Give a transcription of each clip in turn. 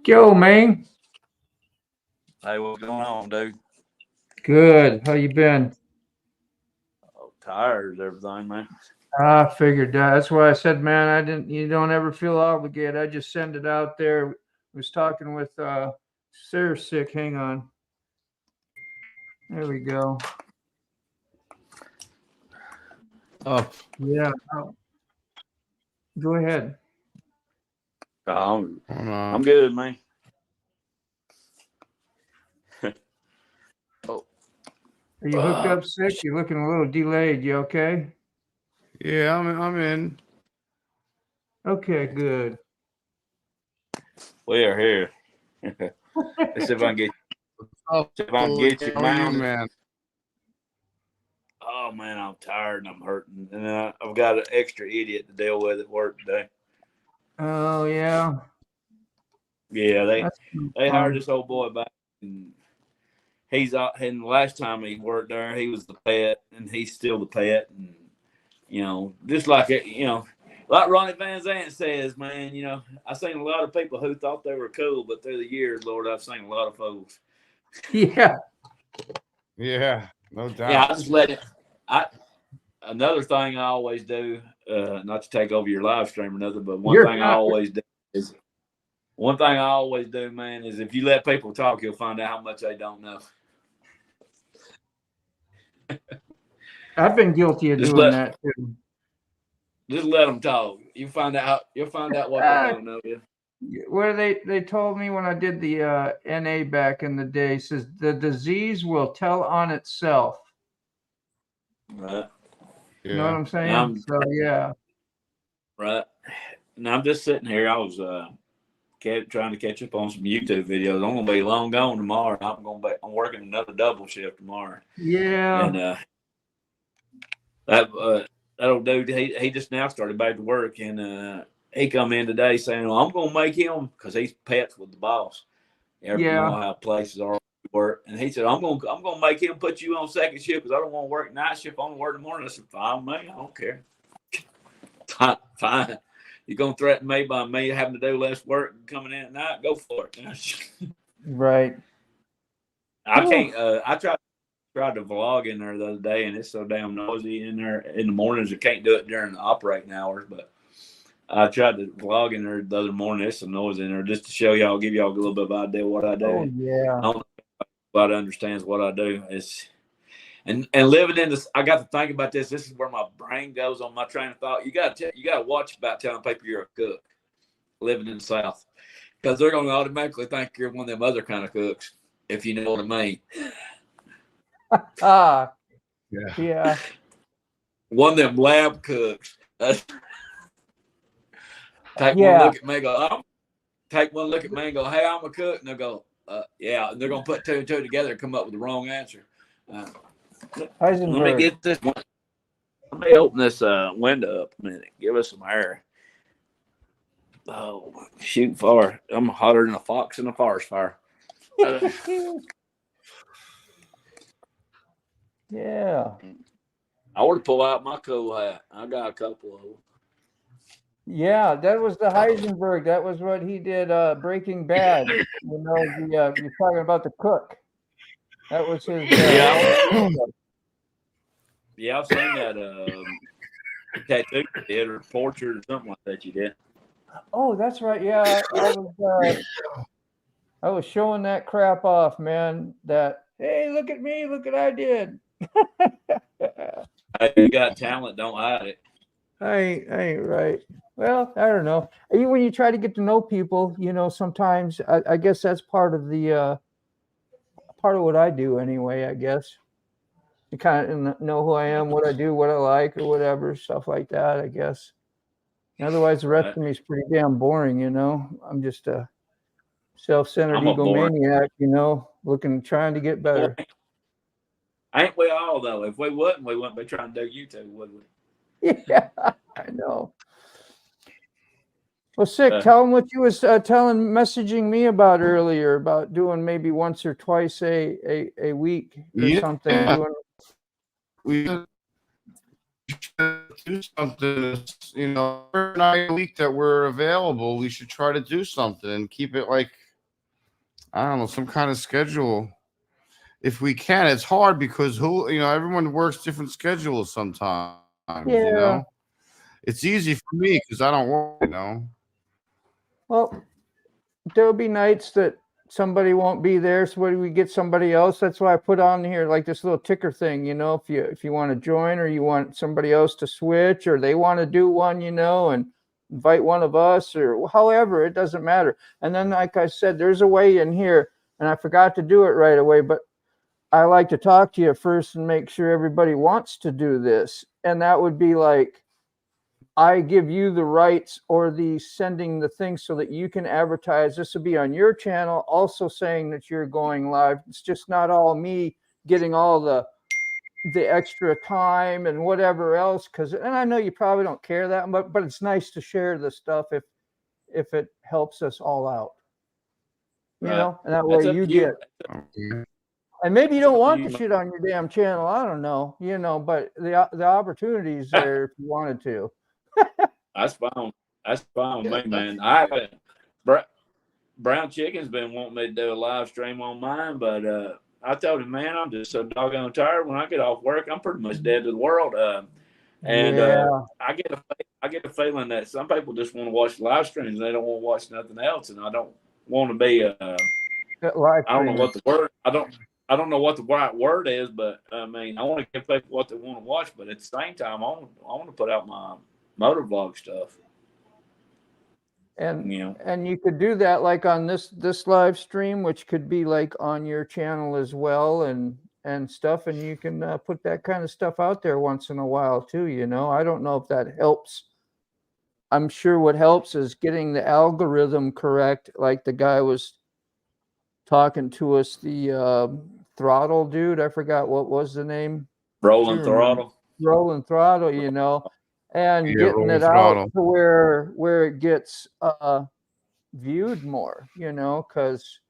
Yo, man. Hey, what's going on, dude? Good. How you been? Oh, tired as everything, man. I figured that. That's why I said, man, I didn't. You don't ever feel obligated. I just send it out there. Was talking with Sarah sick. Hang on. There we go. Oh, Yeah. Go ahead. I'm good, man. Oh, Are you hooked up sick? You're looking a little delayed. You okay? yeah, I'm in. Okay, good. we are here. Let's see if I can get. Oh, See if I can get you, how are you, man. man? Oh man, I'm tired and I'm hurting, and I've got an extra idiot to deal with at work today. Oh yeah. Yeah, That's they hired fun. this old boy back, and he's out. And the last time he worked there, he was the pet, and he's still the pet, and just like it, like Ronnie Van Zant says, man, I've seen a lot of people who thought they were cool, but through the years, Lord, I've seen a lot of fools. Yeah. Yeah, no doubt. Yeah, I just let it. Another thing I always do, not to take over your live stream or nothing, but one thing I always do, man, is if you let people talk, you'll find out how much they don't know. I've been guilty of doing that too. Just let them talk. You'll find out what they don't know. Yeah. Where they told me when I did the NA back in the day, says the disease will tell on itself. Right. You know what I'm saying? So yeah. Right. And I'm just sitting here. I was trying to catch up on some YouTube videos. I'm gonna be long gone tomorrow. I'm working another double shift tomorrow. Yeah. And that old dude, he just now started back to work, and he come in today saying, "Well, I'm gonna make him," because he's pets with the boss. You know how places are work, and he said, "I'm gonna make him put you on second shift because I don't want to work night shift. I want to work in the morning." I said, "Fine, man. I don't care." Fine. You're gonna threaten me by me having to do less work and coming in at night? Go for it. Right. I can't. I tried to vlog in there the other day, and it's so damn noisy in there in the mornings. I can't do it during the operating hours, but I tried to vlog in there the other morning. It's some noise in there just to show y'all, give y'all a little bit of idea what I do. Oh yeah. I don't know if anybody understands what I do. And living in this, I got to think about this. This is where my brain goes on my train of thought. You got to watch about telling people you're a cook living in the South, because they're going to automatically think you're one of them other kind of cooks, if you know what I mean. Yeah. One of them lab cooks. Take one look at me and go, take one look at me and go, "Hey, I'm a cook." And they'll go, "Yeah." And they're going to put two and two together and come up with the wrong answer. Let me get this one. Let me open this window up a minute. Give us some air. Oh, shoot far. I'm hotter than a fox in a forest fire. Yeah. I ought to pull out my cool hat. I got a couple of them. Yeah, that was the Heisenberg. That was what he did. Breaking Bad. You're talking about the cook. That was his. Yeah, I've seen that tattoo you did, or portrait or something like that you did. Oh, that's right. Yeah, I was showing that crap off, man. That, hey, look at me, look what I did. You got talent, don't hide it. I ain't right. Well, I don't know. When you try to get to know people, sometimes I guess that's part of what I do anyway. I guess you kind of know who I am, what I do, what I like, or whatever, stuff like that. I guess. Otherwise, the rest of me is pretty damn boring. I'm just a self-centered egomaniac. Trying to get better. Ain't we all though? If we wouldn't be trying to do YouTube, would we? Yeah, I know. Well, sick. Tell them what you was messaging me about earlier about doing maybe once or twice a week or something. We should do something. Every night a week that we're available, we should try to do something and keep it like I don't know, some kind of schedule. If we can, it's hard because everyone works different schedules sometimes. Yeah. It's easy for me because I don't work. Well, there'll be nights that somebody won't be there, so we get somebody else. That's why I put on here like this little ticker thing, if you want to join or you want somebody else to switch or they want to do one, and invite one of us or however, it doesn't matter. And then, like I said, there's a way in here, and I forgot to do it right away, but I like to talk to you first and make sure everybody wants to do this. And that would be like, I give you the rights or the sending the thing so that you can advertise. This will be on your channel, also saying that you're going live. It's just not all me getting all the extra time and whatever else. And I know you probably don't care that much, but it's nice to share the stuff if it helps us all out. And that way you get. And maybe you don't want the shit on your damn channel. I don't know, but the opportunity's there if you wanted to. That's fine. That's fine with me, man. I haven't. Brown Chicken's been wanting me to do a live stream on mine, but I told him, man, I'm just so doggone tired. When I get off work, I'm pretty much dead to the world. I get a feeling that some people just want to watch live streams. They don't want to watch nothing else, and I don't want to be. I don't know what the word. I don't know what the right word is, but I mean, I want to give people what they want to watch, but at the same time, I want to put out my motovlog stuff. And and you could do that like on this live stream, which could be like on your channel as well and stuff, and you can put that kind of stuff out there once in a while too. I don't know if that helps. I'm sure what helps is getting the algorithm correct, like the guy was talking to us, the throttle dude, I forgot what was the name. Rolling Throttle, and getting it out to where it gets viewed more, because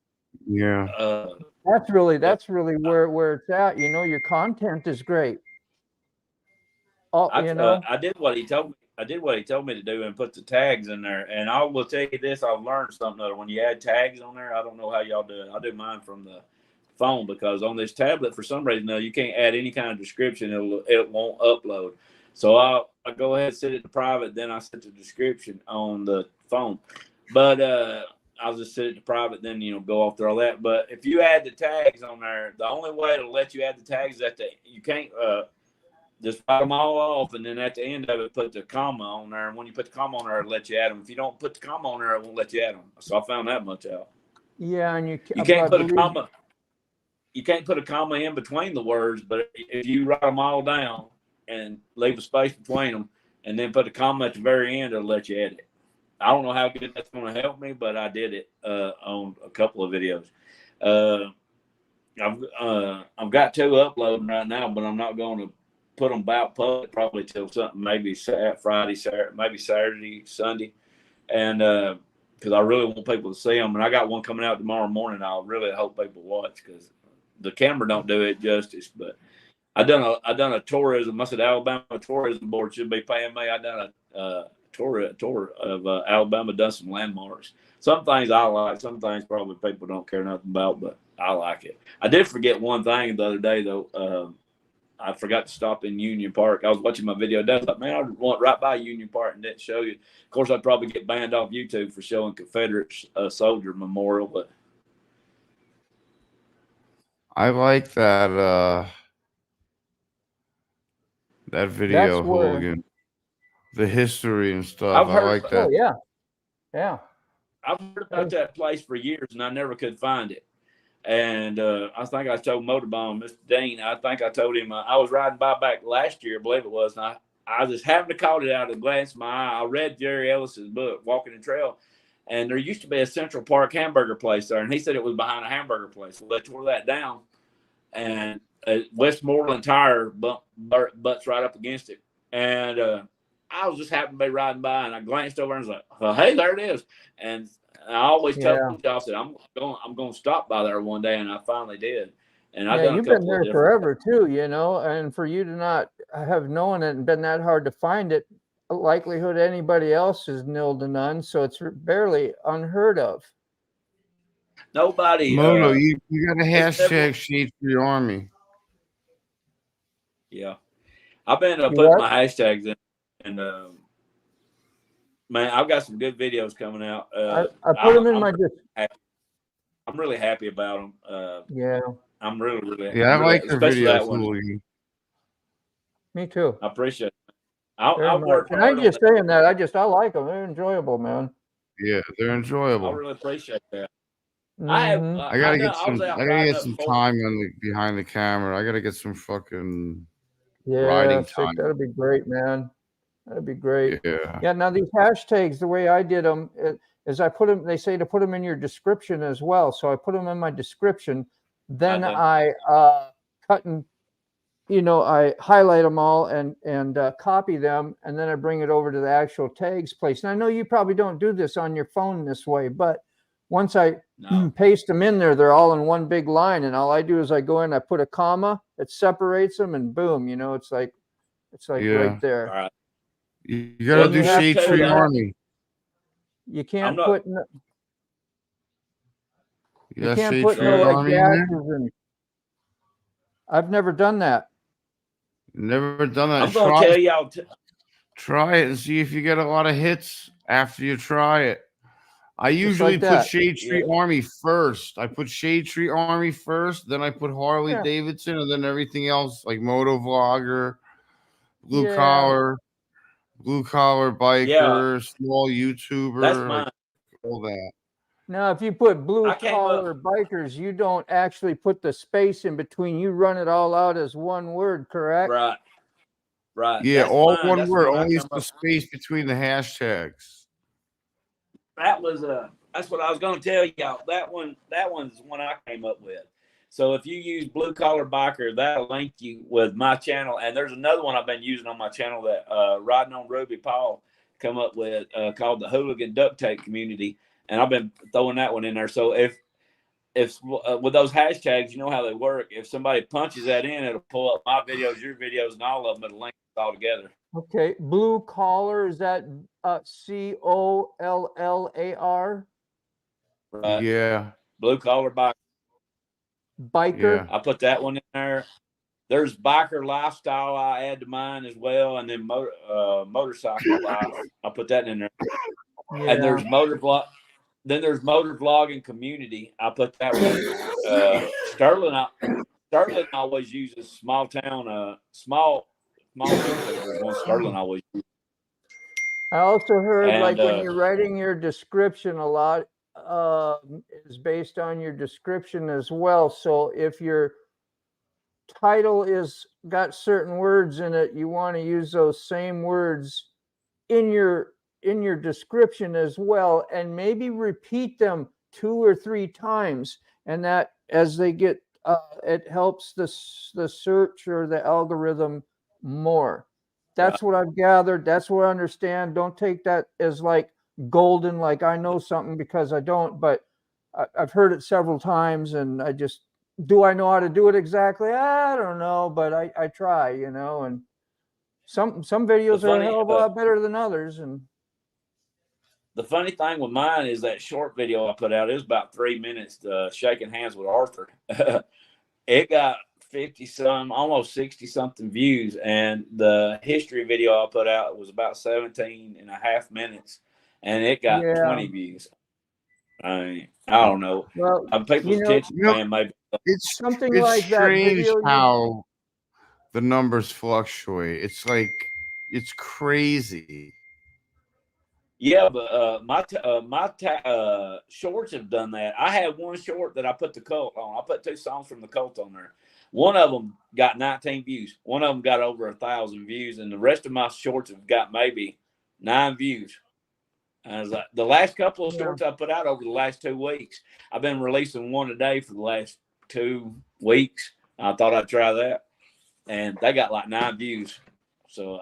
that's really where it's at. Your content is great. I did what he told me. I did what he told me to do and put the tags in there. And I will tell you this: I've learned something other. When you add tags on there, I don't know how y'all do it. I do mine from the phone because on this tablet, for some reason, you can't add any kind of description. It won't upload. So I go ahead and set it to private. Then I set the description on the phone. But I'll just set it to private. Then go off through all that. But if you add the tags on there, the only way to let you add the tags is that you can't. Just write them all off, and then at the end of it, put the comma on there. And when you put the comma on there, it'll let you add them. If you don't put the comma on there, it won't let you add them. So I found that much out. Yeah, and you can't put a comma. You can't put a comma in between the words, but if you write them all down and leave a space between them, and then put a comma at the very end, it'll let you edit. I don't know how good that's going to help me, but I did it on a couple of videos. I've got 2 uploading right now, but I'm not going to put them about public probably till something maybe Friday, Saturday, maybe Saturday, Sunday, and because I really want people to see them. And I got one coming out tomorrow morning. I really hope people watch because the camera don't do it justice. But I done a tourism. I said Alabama Tourism Board should be paying me. I done a tour of Alabama. Done some landmarks. Some things I like. Some things probably people don't care nothing about, but I like it. I did forget one thing the other day though. I forgot to stop in Union Park. I was watching my video. I was like, man, I went right by Union Park and didn't show you. Of course, I'd probably get banned off YouTube for showing Confederate soldier memorial. But I like that video, Hogan. The history and stuff. I like that. Oh, yeah. I've heard about that place for years, and I never could find it. And I think I told MotoBaum, Mr. Dean, I think I told him I was riding by back last year, I believe it was, and I just happened to caught it out of the glance of my eye. I read Jerry Ellis's book, Walking the Trail, and there used to be a Central Park hamburger place there, and he said it was behind a hamburger place. Well, they tore that down, and Westmoreland Tire butts right up against it. And I was just happened to be riding by, and I glanced over and was like, well, hey, there it is. And I always tell people, I said, I'm going to stop by there one day, and I finally did. And I've done you've been there forever too, and for you to not have known it and been that hard to find it, likelihood anybody else is nil to none, so it's barely unheard of. nobody. Moto, you got a It's never- hashtag Shade Free Army. Yeah, I've been You putting what? my hashtags in, and man, I've got some good videos coming out. I put them in my. I'm really happy about them. Yeah, I'm really, Yeah, I like your especially videos, that one. Louie. me too. I appreciate it. Very I'll much. work And hard I'm on just that. saying that. I like them. They're enjoyable, man. Yeah, they're I enjoyable. really appreciate that. Mhm. I gotta get I was out I gotta riding get up some before. time on the behind the camera. I gotta get some fucking Yeah, riding sick. time. That'd be great, man. That'd be great. Yeah. Yeah. Now these hashtags, the way I did them is I put them. They say to put them in your description as well. So I put them in my description. Then I cut and I highlight them all and copy them, and then I bring it over to the actual tags place. And I know you probably don't do this on your phone this way, but once I paste them in there, they're all in one big line, and all I do is I go in, I put a comma, it separates them, and boom, it's like right there. All right. You gotta do Shade Tree Army. You can't put You can't put no like dashes and I've never done that. Never done that. I'm gonna tell y'all. Try it and see if you get a lot of hits after you try it. I usually put Shade Tree Army first. I put Shade Tree Army first, then I put Harley Davidson, and then everything else like Moto Vlogger, Blue Collar Biker, Small YouTuber. That's mine. Like, all that. Now, if you put blue collar bikers, you don't actually put the space in between. You run it all out as one word, correct? Right. Yeah, that's all fine. one That's word. Only the space between the hashtags. That was that's what I was going to tell y'all. That one's one I came up with. So if you use Blue Collar Biker, that'll link you with my channel. And there's another one I've been using on my channel that Riding on Ruby Paul come up with called the Hooligan Duct Tape Community. And I've been throwing that one in there. So if with those hashtags, you know how they work. If somebody punches that in, it'll pull up my videos, your videos, and all of them. It'll link it all together. Okay, blue collar, is that COLLAR? Yeah. Blue Collar Biker. Biker. I put that one in there. There's Biker Lifestyle I add to mine as well, and then Motorcycle Life. I put that in there. Yeah. And there's Then there's Motor Vlogging Community. I put that one. Sterling always uses small YouTubers. One Sterling always uses. I also heard when you're writing your description, a lot is based on your description as well. So if your title is got certain words in it, you want to use those same words in your description as well, and maybe repeat them 2 or 3 times, and that as they get it helps the search or the algorithm more. That's what I've gathered. That's what I understand. Don't take that as like golden, like I know something, because I don't, but I've heard it several times, and do I know how to do it exactly? I don't know, but I try, and some videos are a hell of a lot better than others. And the funny thing with mine is that short video I put out, it was about 3 minutes, shaking hands with Arthur. It got 50-some, almost 60-something views. And the history video I put out was about 17.5 minutes, and it got 20 views. I don't know. Well, people's attention span maybe. It's something like that video. How the numbers fluctuate. It's like, it's crazy. Yeah, but my shorts have done that. I had one short that I put the Cult on. I put 2 songs from the Cult on there. One of them got 19 views. One of them got over 1,000 views, and the rest of my shorts have got maybe 9 views. And I was like, the last couple of shorts I put out over the last 2 weeks, I've been releasing one a day for the last 2 weeks. I thought I'd try that, and they got like 9 views. So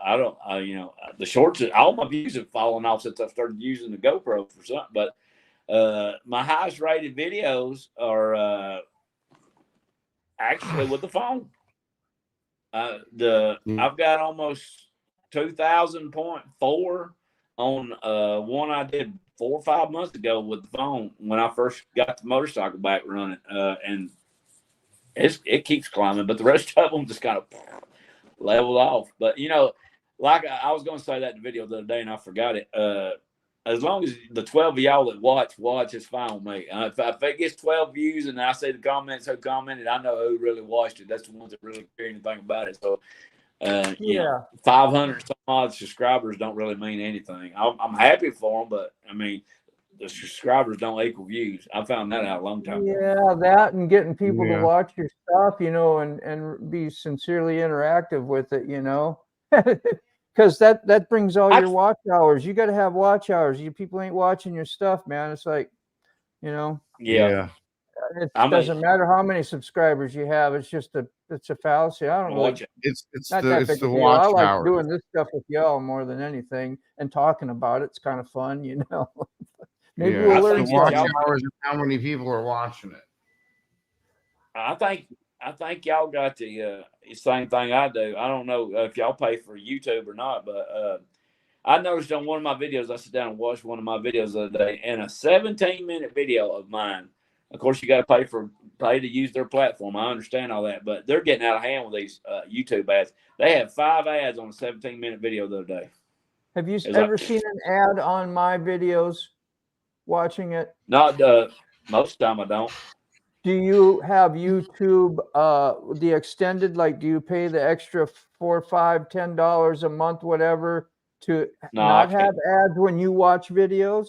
the shorts, all my views have fallen off since I started using the GoPro for something. But my highest rated videos are actually with the phone. I've got almost 2,000.4 on one I did 4 or 5 months ago with the phone when I first got the motorcycle back running, and it keeps climbing, but the rest of them just kind of leveled off. But like I was going to say that in the video the other day, and I forgot it. As long as the 12 of y'all that watch, it's fine with me. If it gets 12 views and I see the comments who commented, I know who really watched it. That's the ones that really care anything about it. So, 500 some odd subscribers don't really mean anything. I'm happy for them, but I mean, the subscribers don't equal views. I found that out a long time ago. Yeah, that and getting people to watch your stuff, and be sincerely interactive with it, because that brings all your watch hours. You got to have watch hours. You people ain't watching your stuff, man. It's like, Yeah. It doesn't matter how many subscribers you have. It's a fallacy. I don't know. It's not the that big a deal. watch I like hours. doing this stuff with y'all more than anything, and talking about it. It's kind of fun, Maybe we'll learn the watch something. hours and how many people are watching it. I think y'all got the same thing I do. I don't know if y'all pay for YouTube or not, but I noticed on one of my videos, I sit down and watched one of my videos the other day, and a 17-minute video of mine. Of course, you got to pay to use their platform. I understand all that, but they're getting out of hand with these YouTube ads. They had 5 ads on a 17-minute video the other day. Have you ever seen an ad on my videos? Watching it? Not most of the time I don't. Do you have YouTube the extended? Like, do you pay the extra $4, $5, $10 a month, whatever, to not have ads when you watch videos?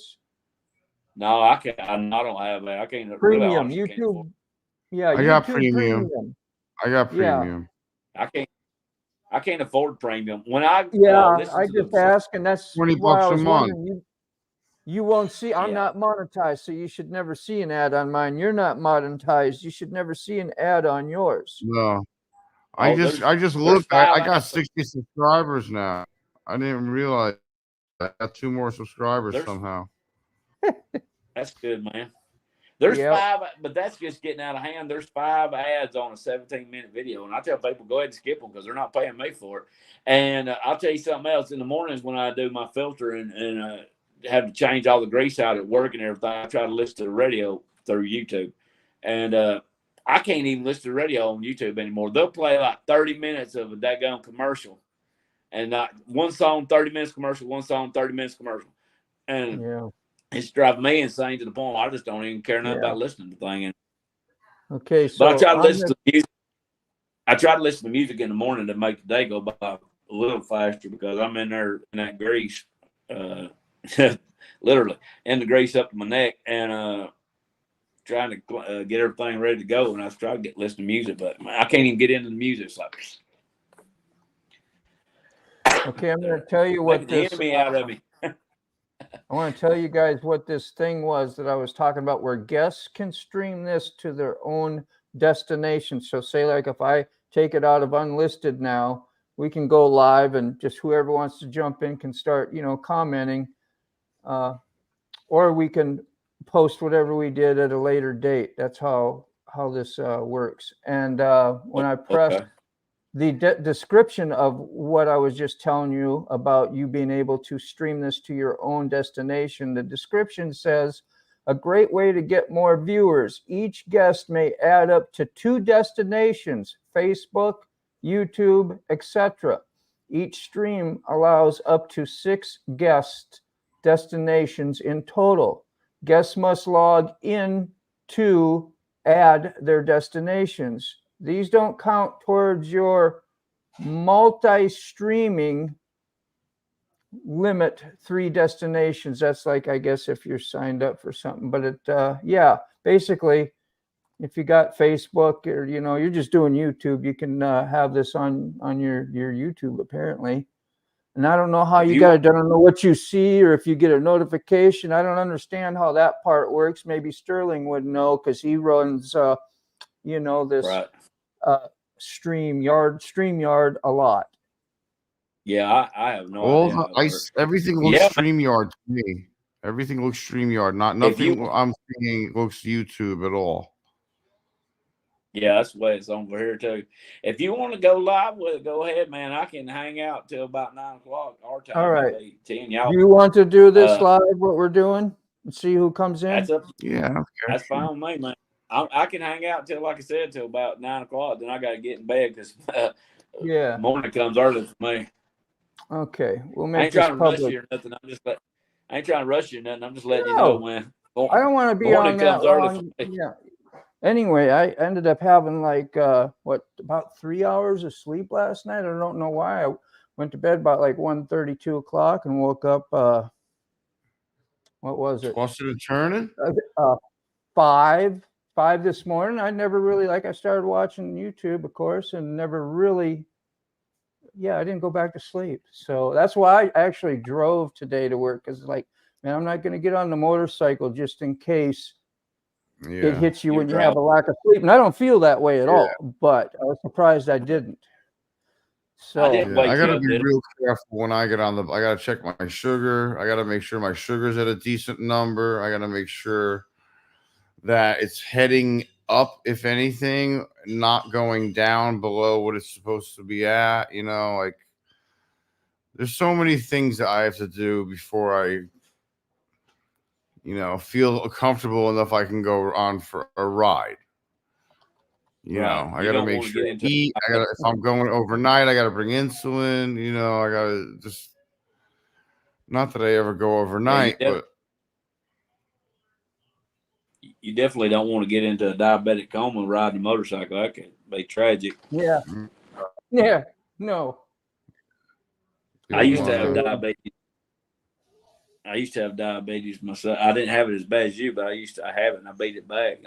No, I can't. I don't have that. I can't. Premium really, YouTube. Yeah, I got premium. I got premium. I can't afford premium. When I just ask, and that's $20 a month. You won't see. I'm not monetized, so you should never see an ad on mine. You're not monetized. You should never see an ad on yours. No, I just looked. I got 60 subscribers now. I didn't realize I got 2 more subscribers somehow. That's good, man. There's 5, but that's just getting out of hand. There's 5 ads on a 17-minute video, and I tell people go ahead and skip them because they're not paying me for it. And I'll tell you something else. In the mornings when I do my filter and have to change all the grease out at work and everything, I try to listen to the radio through YouTube, and I can't even listen to the radio on YouTube anymore. They'll play like 30 minutes of a daggone commercial, and one song 30 minutes commercial, one song 30 minutes commercial, and it's driving me insane to the point I just don't even care enough about listening to the thing. Okay, so but I try to listen to music. I try to listen to music in the morning to make the day go by a little faster because I'm in there in that grease. Literally in the grease up to my neck and trying to get everything ready to go, and I try to listen to music, but I can't even get into the music. It's like, okay, I'm going to tell you what the enemy out of me. I want to tell you guys what this thing was that I was talking about, where guests can stream this to their own destination. So say like if I take it out of unlisted now, we can go live and just whoever wants to jump in can start, commenting. Or we can post whatever we did at a later date. That's how this works. And when I press the description of what I was just telling you about you being able to stream this to your own destination, the description says, a great way to get more viewers. Each guest may add up to 2 destinations, Facebook, YouTube, etc. Each stream allows up to 6 guest destinations in total. Guests must log in to add their destinations. These don't count towards your multi-streaming limit 3 destinations. That's like, I guess, if you're signed up for something. But it, basically, if you got Facebook or, you're just doing YouTube, you can have this on your YouTube, apparently. And I don't know how I don't know what you see or if you get a notification. I don't understand how that part works. Maybe Sterling would know because he runs, this Streamyard a lot. Yeah, I have no idea. Everything looks Streamyard to me. Everything looks Streamyard. Nothing I'm seeing looks YouTube at all. Yeah, that's the way it's over here too. If you want to go live with it, go ahead, man. I can hang out till about 9 o'clock our time. All right. 10. Do Y'all, you want to do this live? What we're doing, and see who comes in? that's up. Yeah, okay. That's fine with me, man. I can hang out till, like I said, till about 9 o'clock. Then I got to get in bed because Yeah. morning comes early for me. Okay, we'll I make ain't this trying to rush public. you or nothing. I ain't trying to rush you or nothing. I'm just letting you know, man. I don't want to be on that long. Yeah. Anyway, I ended up having like about 3 hours of sleep last night. I don't know why. I went to bed about like 1:30, 2 o'clock, and woke up. What was it? Tossing and turning. 5 this morning. I never really I started watching YouTube, of course, and never really. Yeah, I didn't go back to sleep. So that's why I actually drove today to work, because man, I'm not going to get on the motorcycle just in case it hits you when you have a lack of sleep. And I don't feel that way at all, but I was surprised I didn't. So I got to be real careful when I get on I got to check my sugar. I got to make sure my sugar's at a decent number. I got to make sure that it's heading up, if anything, not going down below what it's supposed to be at. There's so many things that I have to do before I feel comfortable enough I can go on for a ride. I got to make sure to eat. If I'm going overnight, I got to bring insulin. I got to just, not that I ever go overnight, but you definitely don't want to get into a diabetic coma riding a motorcycle. That can be tragic. Yeah. Yeah. No. I used to have diabetes. I used to have diabetes myself. I didn't have it as bad as you, but I have it and I beat it back.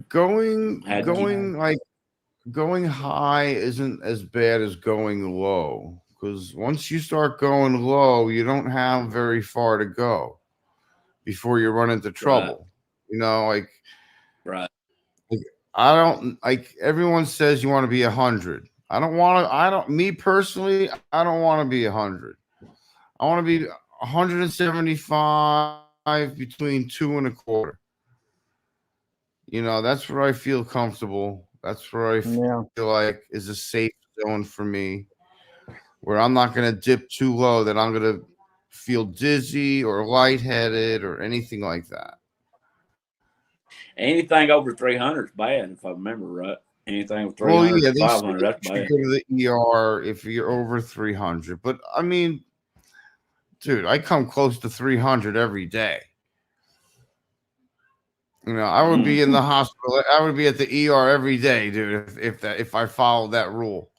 Going high isn't as bad as going low, because once you start going low, you don't have very far to go before you run into trouble. Right. I don't everyone says you want to be 100. Me personally, I don't want to be 100. I want to be 175 between 2 and a quarter. That's where I feel comfortable. That's where I feel like is a safe zone for me, where I'm not going to dip too low that I'm going to feel dizzy or lightheaded or anything like that. Anything over 300 is bad, if I remember right. Anything with 300, 500, that's bad. Go to the ER if you're over 300. But I mean, dude, I come close to 300 every day. I would be in the hospital. I would be at the ER every day, dude, if I followed that rule.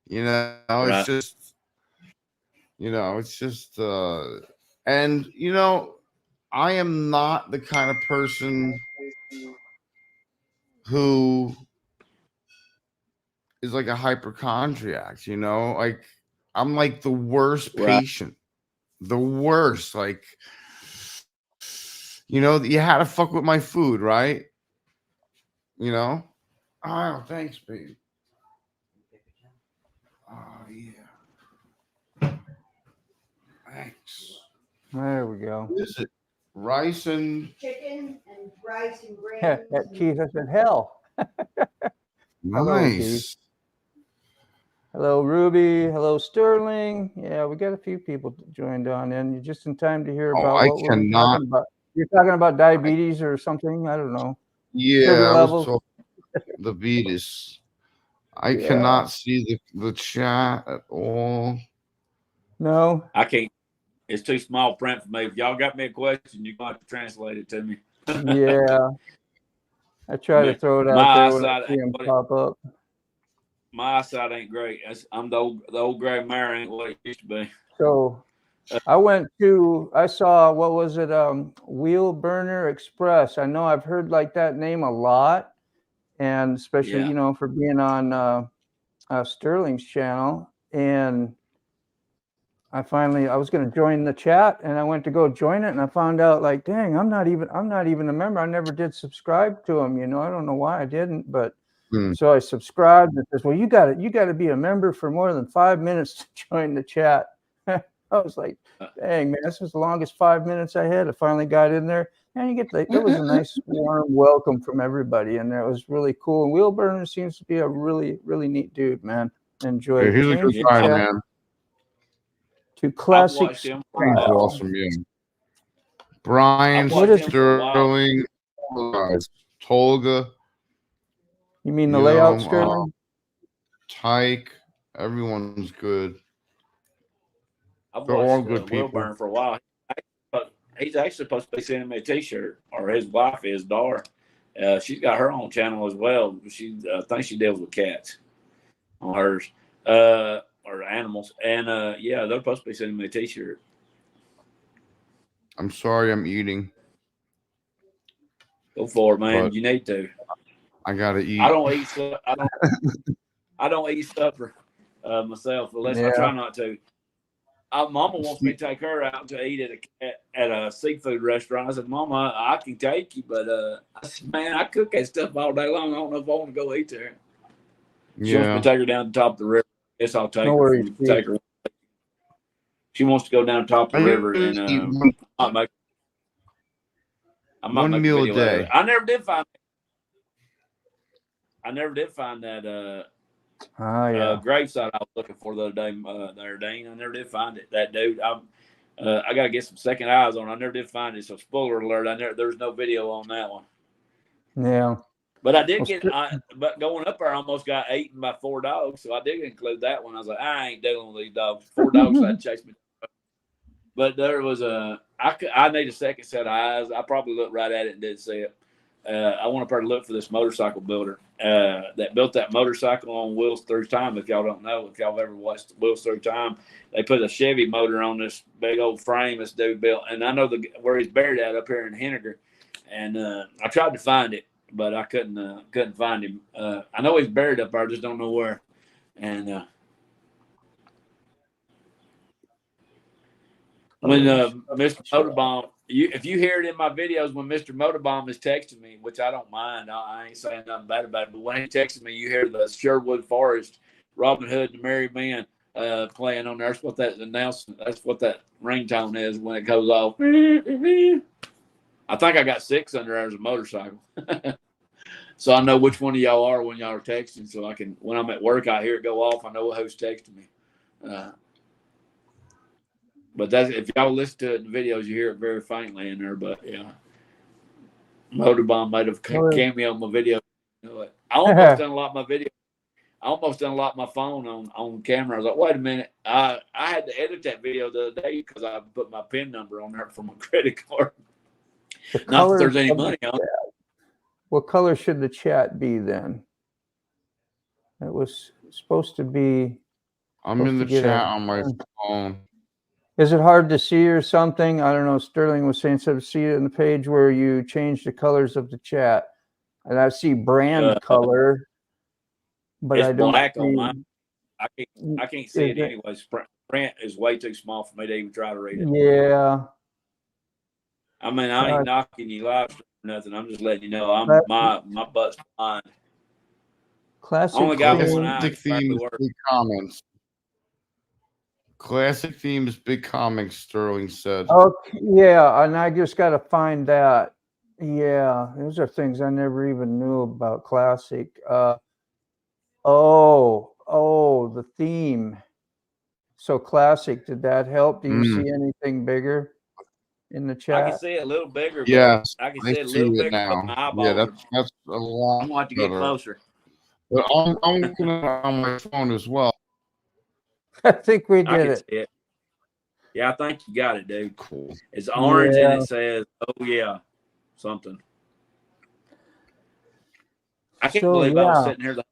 It's just, and I am not the kind of person who is like a hypochondriac, I'm like the worst patient, the worst. You had to fuck with my food, right? Oh, thanks, babe. Oh, yeah. Thanks. There we go. What is it? Rice and chicken and rice and grains. Keith, I said, hell. Nice. Hello, Ruby. Hello, Sterling. Yeah, we got a few people joined on, and you're just in time to hear about what we're talking about. You're talking about diabetes or something? I don't know. Yeah, I was talking the diabetes. I cannot see the chat at all. No, I can't. It's too small print for me. If y'all got me a question, you're going to have to translate it to me. Yeah. I try to throw it out there when I see them pop up. My eyesight ain't great. I'm the old gray mare ain't what it used to be. So I saw, what was it? Wheel Burner Express. I know I've heard like that name a lot, and especially, for being on Sterling's channel. And I was going to join the chat, and I went to go join it, and I found out like, dang, I'm not even a member. I never did subscribe to him. I don't know why I didn't, but so I subscribed. And it says, well, you got to be a member for more than 5 minutes to join the chat. I was like, dang, man, this was the longest 5 minutes I had. I finally got in there. And you get it was a nice warm welcome from everybody, and it was really cool. And Wheel Burner seems to be a really, really neat dude, man. Enjoy it. He's a good Change the guy, chat man. to I've classic watched him for a He's while. awesome, yeah. Brian, I've watched him for a while. Sterling, Tolga, You mean the you layout, know, Sterling? Tyke, everyone's good. I've They're all watched good people. Wilburn for a while. He's actually supposed to be sending me a T-shirt, or his wife is, Dar. She's got her own channel as well. She thinks she deals with cats on hers, or animals. And yeah, they're supposed to be sending me a T-shirt. I'm sorry I'm eating. Go for it, man. But you need to. I gotta eat. I don't eat. I don't eat supper myself unless I try not to. Mama wants me to take her out to eat at a seafood restaurant. I said, Mama, I can take you, but I said, man, I cook that stuff all day long. I don't know if I want to go eat there. She wants me to take her down the top of the river. Guess I'll take her. Take her. She wants to go down the top of the river, and I might one make meal a video a day. of it. I never did find that gravesite I was looking for the other day, there, Dean. I never did find it. That dude, I got to get some second eyes on it. I never did find it. So spoiler alert, there's no video on that one. Yeah. But I did but going up there, I almost got eaten by 4 dogs. So I did include that one. I was like, I ain't dealing with these dogs. 4 dogs had to chase me. But there was I need a second set of eyes. I probably looked right at it and didn't see it. I want to look for this motorcycle builder that built that motorcycle on Wheels Through Time. If y'all don't know, if y'all have ever watched Wheels Through Time, they put a Chevy motor on this big old frame this dude built. And I know where he's buried at up here in Henniger. And I tried to find it, but I couldn't find him. I know he's buried up there, I just don't know where. And when Mr. MotoBaum, if you hear it in my videos when Mr. MotoBaum is texting me, which I don't mind, I ain't saying nothing bad about it, but when he texts me, you hear the Sherwood Forest, Robin Hood, and the Merry Men playing on there. That's what that announcement, that's what that ringtone is when it goes off. I think I got 6 under there as a motorcycle. So I know which one of y'all are when y'all are texting, so I can, when I'm at work, I hear it go off. I know who's texting me. But that's, if y'all listen to it in the videos, you hear it very faintly in there. But yeah, MotoBaum might have cameo on my video. I almost done a lot of my video. I almost done a lot of my phone on camera. I was like, wait a minute. I had to edit that video the other day because I put my PIN number on there for my credit card. Not that there's any money on it. What color should the chat be then? It was supposed to be. I'm in the chat on my phone. Is it hard to see or something? I don't know. Sterling was saying, so to see it in the page where you change the colors of the chat. And I see brand color, but I don't black see, on mine. I can't see it anyways. Print is way too small for me to even try to read it. Yeah. I mean, I ain't knocking you live or nothing. I'm just letting you know my butt's behind. Classic. Only got one eye. Classic themes, big comments. Classic themes, big comics, Sterling said. Oh, yeah, and I just got to find that. Yeah, those are things I never even knew about classic. The theme. So classic, did that help? Do you see anything bigger in the chat? I can see it a little bigger. Yes, I can see it a little bigger now. My eyeball. Yeah, that's a lot. I'm going to have to get closer. But I'm looking at it on my phone as well. I think we did it. See it. Yeah, I think you got it, dude. Cool. It's orange and it says, "Oh yeah," something. I can't believe I was sitting here, the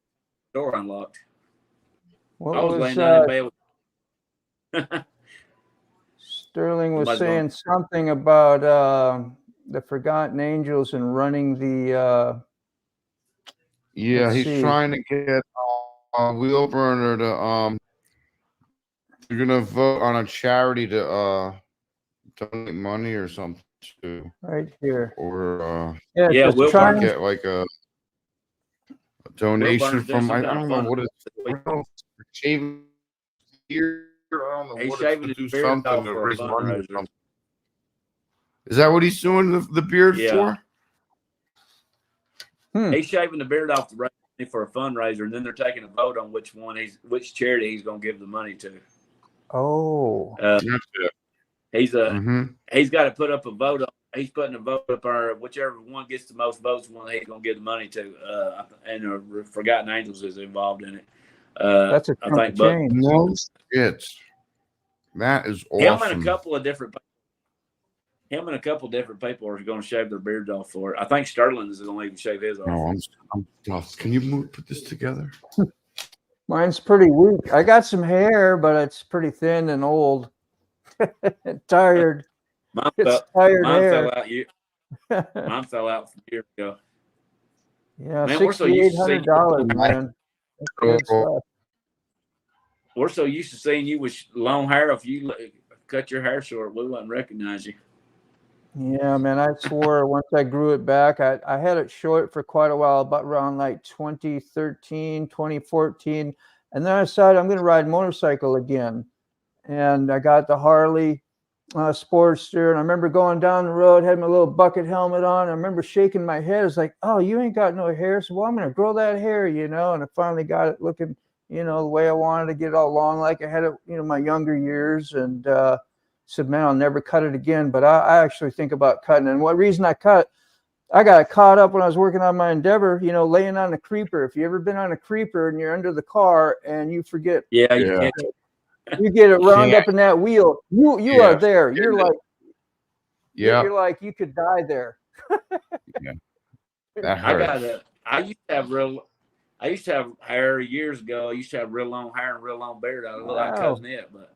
door unlocked. I was laying down in bed. Sterling was saying something about the Forgotten Angels and running the. Yeah, he's trying to get Wheel Burner to You're gonna vote on a charity to donate money or something too. Right here. Or we'll try to get like a donation from I don't know what it's shaving here. I don't know what it's to do something to raise money or something. Is that what he's doing the beard Yeah. for? He's shaving the beard off the race for a fundraiser, and then they're taking a vote on which charity he's going to give the money to. Oh. He's got to put up a vote. He's putting a vote up, or whichever one gets the most votes, one he's going to give the money to. And Forgotten Angels is involved in it. That's a chunk of change. No shit. That is awesome. Him and a couple of different people are going to shave their beards off for it. I think Sterling is going to even shave his off. No, I'm tough. Can you put this together? Mine's pretty weak. I got some hair, but it's pretty thin and old. Tired. Mine fell out from years ago. Yeah, man, $6,800, man. We're so used to seeing you with long hair. If you cut your hair short, we wouldn't recognize you. Yeah, man, I swore once I grew it back, I had it short for quite a while, about around like 2013, 2014. And then I decided I'm going to ride motorcycle again. And I got the Harley Sportster. And I remember going down the road, had my little bucket helmet on. I remember shaking my head. It's like, oh, you ain't got no hair. So, well, I'm going to grow that hair, And I finally got it looking, the way I wanted to get it all long, like I had it, my younger years. And said, man, I'll never cut it again. But I actually think about cutting. And what reason I got caught up when I was working on my Endeavor, laying on a creeper. If you ever been on a creeper and you're under the car and you forget, you get it wound up in that wheel. You are there. You're like, you're like you could die there. That hurts. I used to have hair years ago. I used to have real long hair and real long beard. I look like Cousin Ed, but.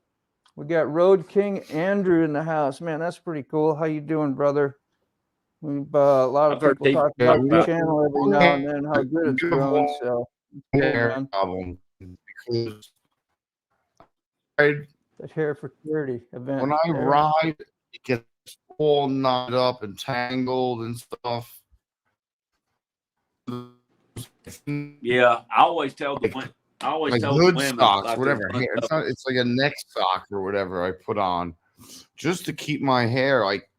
We got Road King Andrew in the house. Man, that's pretty cool. How you doing, brother? We've a lot of people talk about the channel every now and then, how good it's growing. So, problem because that hair for charity event. When I ride, it gets all knotted up and tangled and stuff. Yeah, I always tell the women. Hood socks, like whatever. It's like a neck sock or whatever I put on just to keep my hair like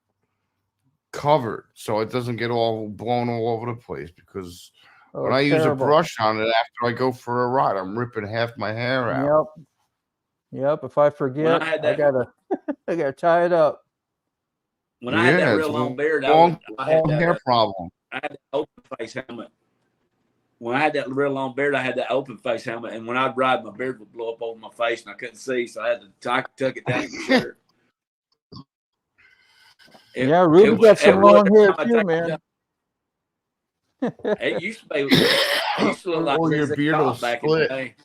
covered so it doesn't get all blown all over the place. Because when I use a brush on it after I go for a ride, I'm ripping half my hair out. Yep. If I forget, I gotta tie it up. When I had that real long beard, I had that hair problem. I had an open face helmet. When I had that real long beard, I had that open face helmet, and when I'd ride, my beard would blow up over my face, and I couldn't see, so I had to tuck it down the shirt. Ruby got some long hair too, man. It used to look like your beard will back split. in the day.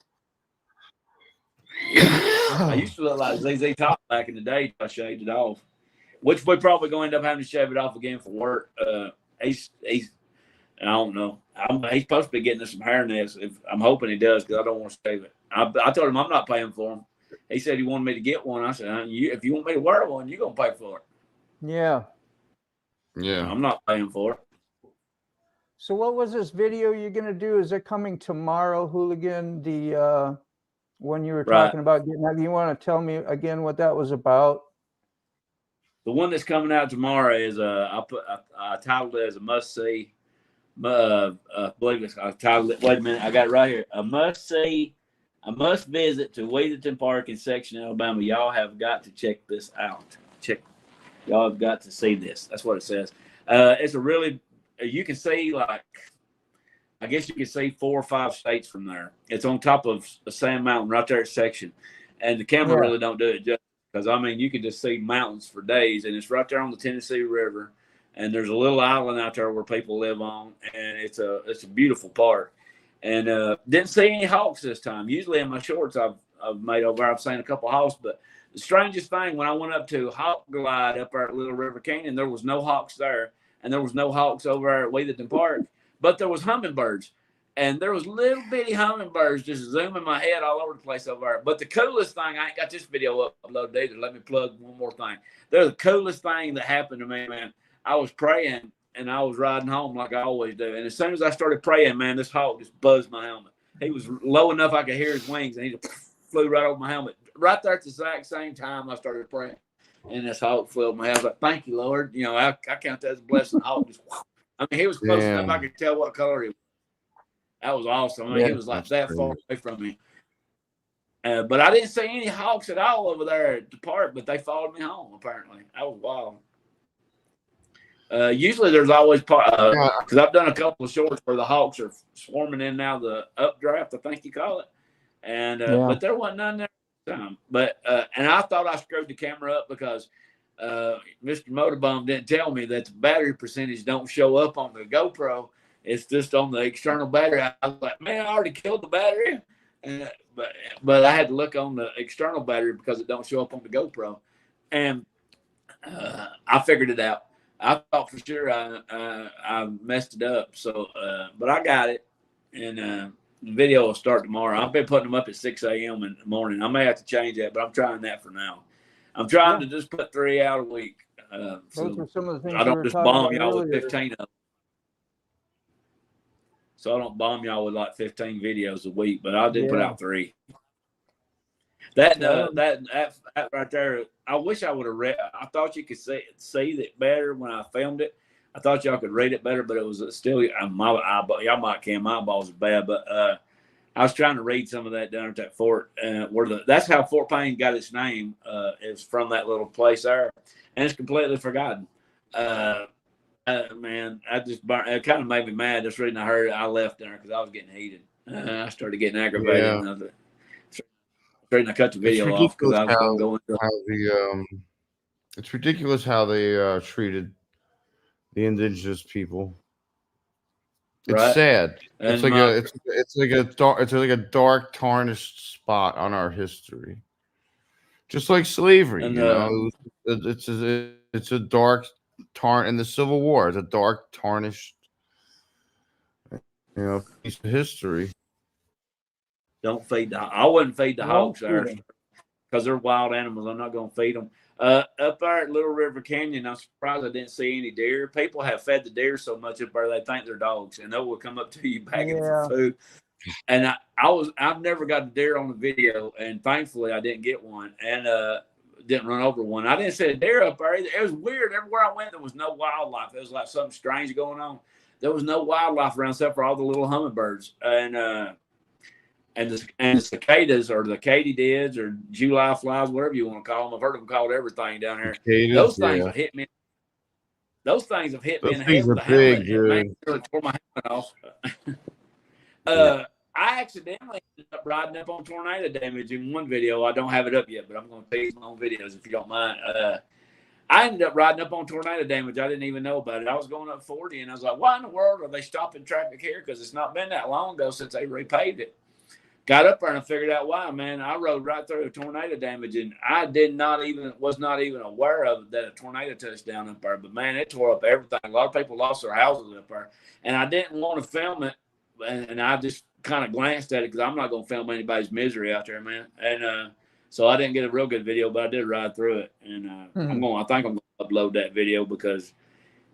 I used to look like ZZ Top back in the day until I shaved it off, which we're probably going to end up having to shave it off again for work. He's I don't know. He's supposed to be getting us some hairnets. I'm hoping he does because I don't want to shave it. I told him I'm not paying for him. He said he wanted me to get one. I said, if you want me to wear one, you're going to pay for it. Yeah. I'm not paying for it. So what was this video you're going to do? Is it coming tomorrow, Hooligan? The one you were talking about getting out. You want to tell me again what that was about? The one that's coming out tomorrow is I titled it as a must see. Wait a minute, I got it right here. A must visit to Weatherton Park in Section, Alabama. Y'all have got to check this out. Y'all have got to see this. That's what it says. It's a really, you can see I guess you can see 4 or 5 states from there. It's on top of a sand mountain right there at Section, and the camera really don't do it just because you can just see mountains for days, and it's right there on the Tennessee River. And there's a little island out there where people live on, and it's a beautiful park. And didn't see any hawks this time. Usually in my shorts I've made over, I've seen a couple of hawks. But the strangest thing, when I went up to Hawk Glide up there at Little River Canyon, there was no hawks there, and there was no hawks over there at Weatherton Park. But there was hummingbirds, and there was little bitty hummingbirds just zooming my head all over the place over there. But the coolest thing, I ain't got this video uploaded either. Let me plug one more thing. They're the coolest thing that happened to me, man. I was praying, and I was riding home like I always do. And as soon as I started praying, man, this hawk just buzzed my helmet. He was low enough I could hear his wings, and he just flew right over my helmet. Right there at the exact same time I started praying. and this hawk flew over my head. I was like, thank you, Lord. You know, I count that as a blessing. The hawk just, I mean, he was close enough I could tell what color he was. That was awesome. I mean, he was like that far away from me. But I didn't see any hawks at all over there at the park, but they followed me home, apparently. That was wild. Usually there's always because I've done a couple of shorts where the hawks are swarming in now the updraft, I think you call it. And but there wasn't none there this time. But and I thought I screwed the camera up because Mr. MotoBaum didn't tell me that the battery percentage don't show up on the GoPro. It's just on the external battery. I was like, man, I already killed the battery. But I had to look on the external battery because it don't show up on the GoPro. And I figured it out. I thought for sure I messed it up. So, but I got it. And the video will start tomorrow. I've been putting them up at 6 a.m. in the morning. I may have to change that, but I'm trying that for now. I'm trying to just put 3 out a week. Those are some of the things I don't just bomb y'all with earlier. 15 of them. So I don't bomb y'all with like 15 videos a week, but I did put out 3. That right there, I wish I would have read. I thought you could see it better when I filmed it. I thought y'all could read it better, but it was still my eyeball. Y'all might can. My eyeballs are bad, but I was trying to read some of that down at that fort. That's how Fort Payne got its name. It's from that little place there, and it's completely forgotten. Man, it kind of made me mad. Just reading, I heard I left there because I was getting heated. I started getting aggravated. And I cut the video off because I was going to go into it's ridiculous how they treated the indigenous people. It's sad. It's like a dark, tarnished spot on our history, just like slavery. It's a dark in the Civil War. It's a dark, tarnished, piece of history. Don't feed I wouldn't feed the hogs there because they're wild animals. I'm not going to feed them. Up there at Little River Canyon, I'm surprised I didn't see any deer. People have fed the deer so much up there they think they're dogs, and they will come up to you begging for food. And I've never got a deer on the video, and thankfully I didn't get one, and didn't run over one. I didn't see a deer up there either. It was weird. Everywhere I went, there was no wildlife. There was like something strange going on. There was no wildlife around except for all the little hummingbirds and the cicadas or the katydids or July flies, whatever you want to call them. I've heard them called everything down here. Those things have hit me. Those things have hit me in the head with a helmet. It made me really tore my helmet off. I accidentally ended up riding up on tornado damage in one video. I don't have it up yet, but I'm going to tease my own videos if you don't mind. I ended up riding up on tornado damage. I didn't even know about it. I was going up 40, and I was like, why in the world are they stopping traffic here? Because it's not been that long ago since they repaved it. Got up there and I figured out why, man. I rode right through the tornado damage, and I was not even aware of that a tornado touched down up there. But, man, it tore up everything. A lot of people lost their houses up there. And I didn't want to film it, and I just kind of glanced at it because I'm not going to film anybody's misery out there, man. And so I didn't get a real good video, but I did ride through it. And I think I'm going to upload that video because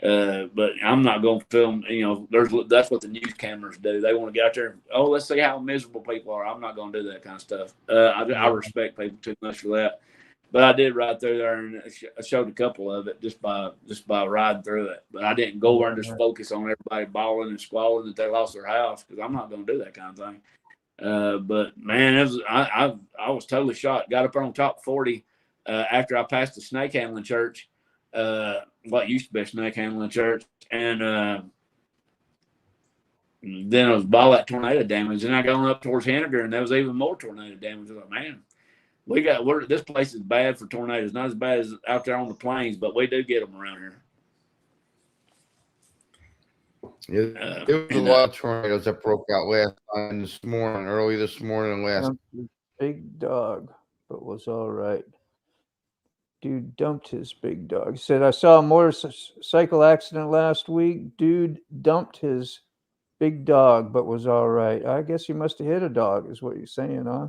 but I'm not going to film, that's what the news cameras do. They want to get out there. Oh, let's see how miserable people are. I'm not going to do that kind of stuff. I respect people too much for that. But I did ride through there, and I showed a couple of it just by riding through it. But I didn't go there and just focus on everybody bawling and squalling that they lost their house because I'm not going to do that kind of thing. But man, I was totally shocked. Got up there on top 40 after I passed the snake handling church. What used to be a snake handling church, and then it was all that tornado damage. And I got up towards Henniger, and there was even more tornado damage. I was like, man, this place is bad for tornadoes. Not as bad as out there on the plains, but we do get them around here. Yeah, there was a lot of tornadoes that broke out early this morning, last. Big dog, but was all right. Dude dumped his big dog. He said, I saw a motorcycle accident last week. Dude dumped his big dog, but was all right. I guess he must have hit a dog, is what you're saying, huh?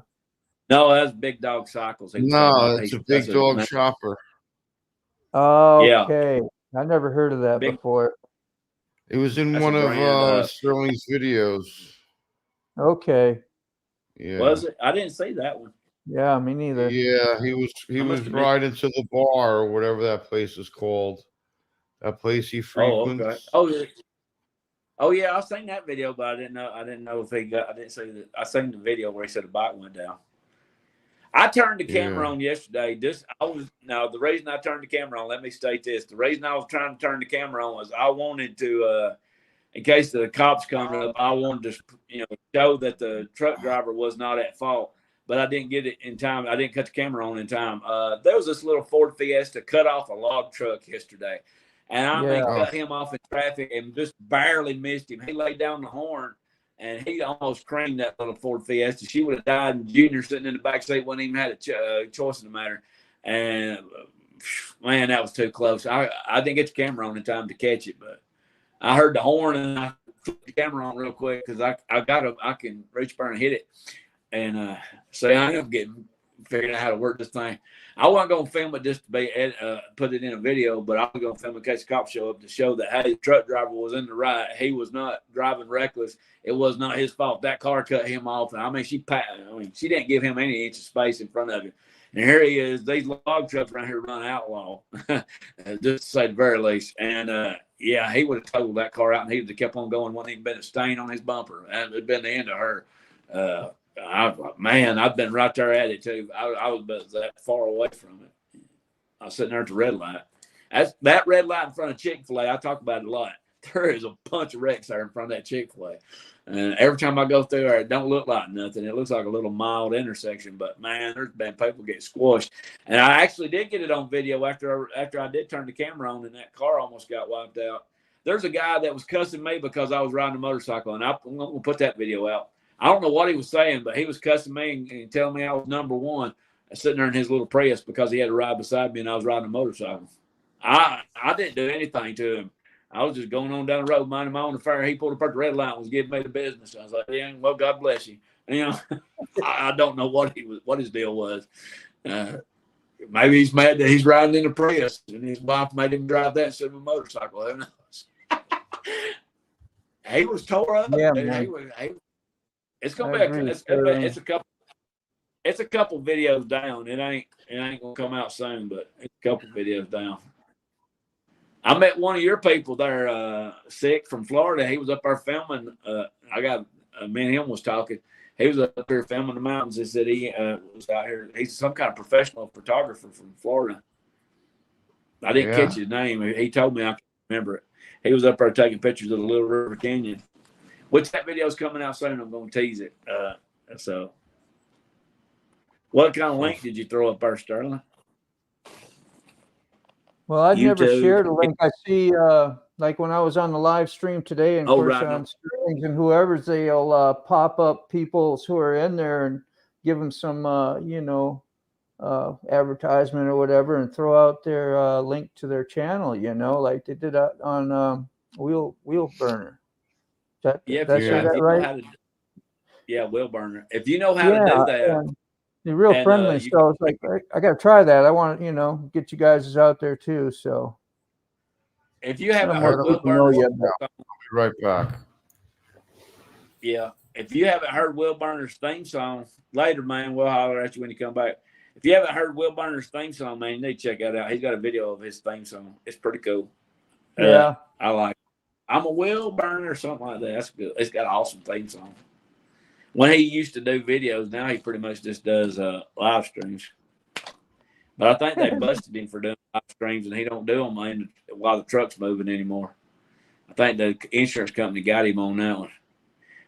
No, that's big dog cycles. No, it's a big dog chopper. Okay. I never heard of that before. It was in one of Sterling's videos. Okay. Yeah. Was it? I didn't see that one. Yeah, me neither. Yeah, he was admit- riding to the bar or whatever that place is called. That place he Oh, okay. frequents. Oh, yeah. Oh, yeah. I seen that video, but I didn't know. I didn't know if he got. I didn't see that. I seen the video where he said the bike went down. I turned the camera Yeah. on yesterday. The reason I turned the camera on. Let me state this: the reason I was trying to turn the camera on was I wanted to, in case the cops come up, I wanted to, show that the truck driver was not at fault. But I didn't get it in time. I didn't cut the camera on in time. There was this little Ford Fiesta cut off a log truck yesterday, and I mean, cut him off in traffic and just barely missed him. He laid down the horn. And he almost creamed that little Ford Fiesta. She would have died, and Junior sitting in the back seat wouldn't even had a choice in the matter. And, man, that was too close. I didn't get the camera on in time to catch it, but I heard the horn, and I put the camera on real quick because I can reach up and hit it. And so I am figuring out how to work this thing. I wasn't going to film it just to be put it in a video, but I was going to film in case the cops show up to show that, hey, the truck driver was in the right. He was not driving reckless. It was not his fault. That car cut him off. And I mean, she didn't give him any inch of space in front of him. And here he is. These log trucks around here run outlaw, just to say the very least. And yeah, he would have totaled that car out, and he would have kept on going. Wouldn't even been a stain on his bumper. And it'd been the end of her. I've been right there at it too. I was about that far away from it. I was sitting there at the red light. That red light in front of Chick-fil-A, I talk about it a lot. There is a bunch of wrecks there in front of that Chick-fil-A. And every time I go through there, it don't look like nothing. It looks like a little mild intersection. But, man, there's been people get squashed. And I actually did get it on video after I did turn the camera on, and that car almost got wiped out. There's a guy that was cussing me because I was riding a motorcycle, and I'm going to put that video out. I don't know what he was saying, but he was cussing me and telling me I was number one, sitting there in his little Prius because he had to ride beside me and I was riding a motorcycle. I didn't do anything to him. I was just going on down the road, minding my own affair. He pulled up at the red light and was giving me the business. I was like, yeah, well, God bless you. I don't know what his deal was. Maybe he's mad that he's riding in a Prius and his wife made him drive that instead of a motorcycle. Who knows? He was tore up. Yeah, It's gonna be it's a couple videos down. It ain't gonna come out soon, but it's a couple videos down. I met one of your people there, Sick from Florida. He was up there filming. Me and him was talking. He was up there filming the mountains. He said he was out here. He's some kind of professional photographer from Florida. I didn't catch his name. He told me I can't remember it. He was up there taking pictures of the Little River Canyon. Which that video is coming out soon. I'm going to tease it. So, what kind of link did you throw up there, Sterling? Well, I've never YouTube. shared a link. I see, like when I was on the live stream today, and of course on Sterling's and whoever's, they'll pop up people who are in there and give them some, advertisement or whatever, and throw out their link to their channel. Like they did on Wheel Burner. That's that right? Wheel Burner. If you know how to do that, they're real friendly. So I was like, I got to try that. I want to, get you guys out there too. So if you haven't heard Wheel Burner, I'll be right back. Yeah, if you haven't heard Will Burner's theme song, later, man, we'll holler at you when you come back. If you haven't heard Will Burner's theme song, man, you need to check that out. He's got a video of his theme song. It's pretty cool. Yeah, I like it. I'm a Will Burner or something like that. That's good. It's got an awesome theme song. When he used to do videos, now he pretty much just does live streams. But I think they busted him for doing live streams, and he don't do them while the truck's moving anymore. I think the insurance company got him on that one.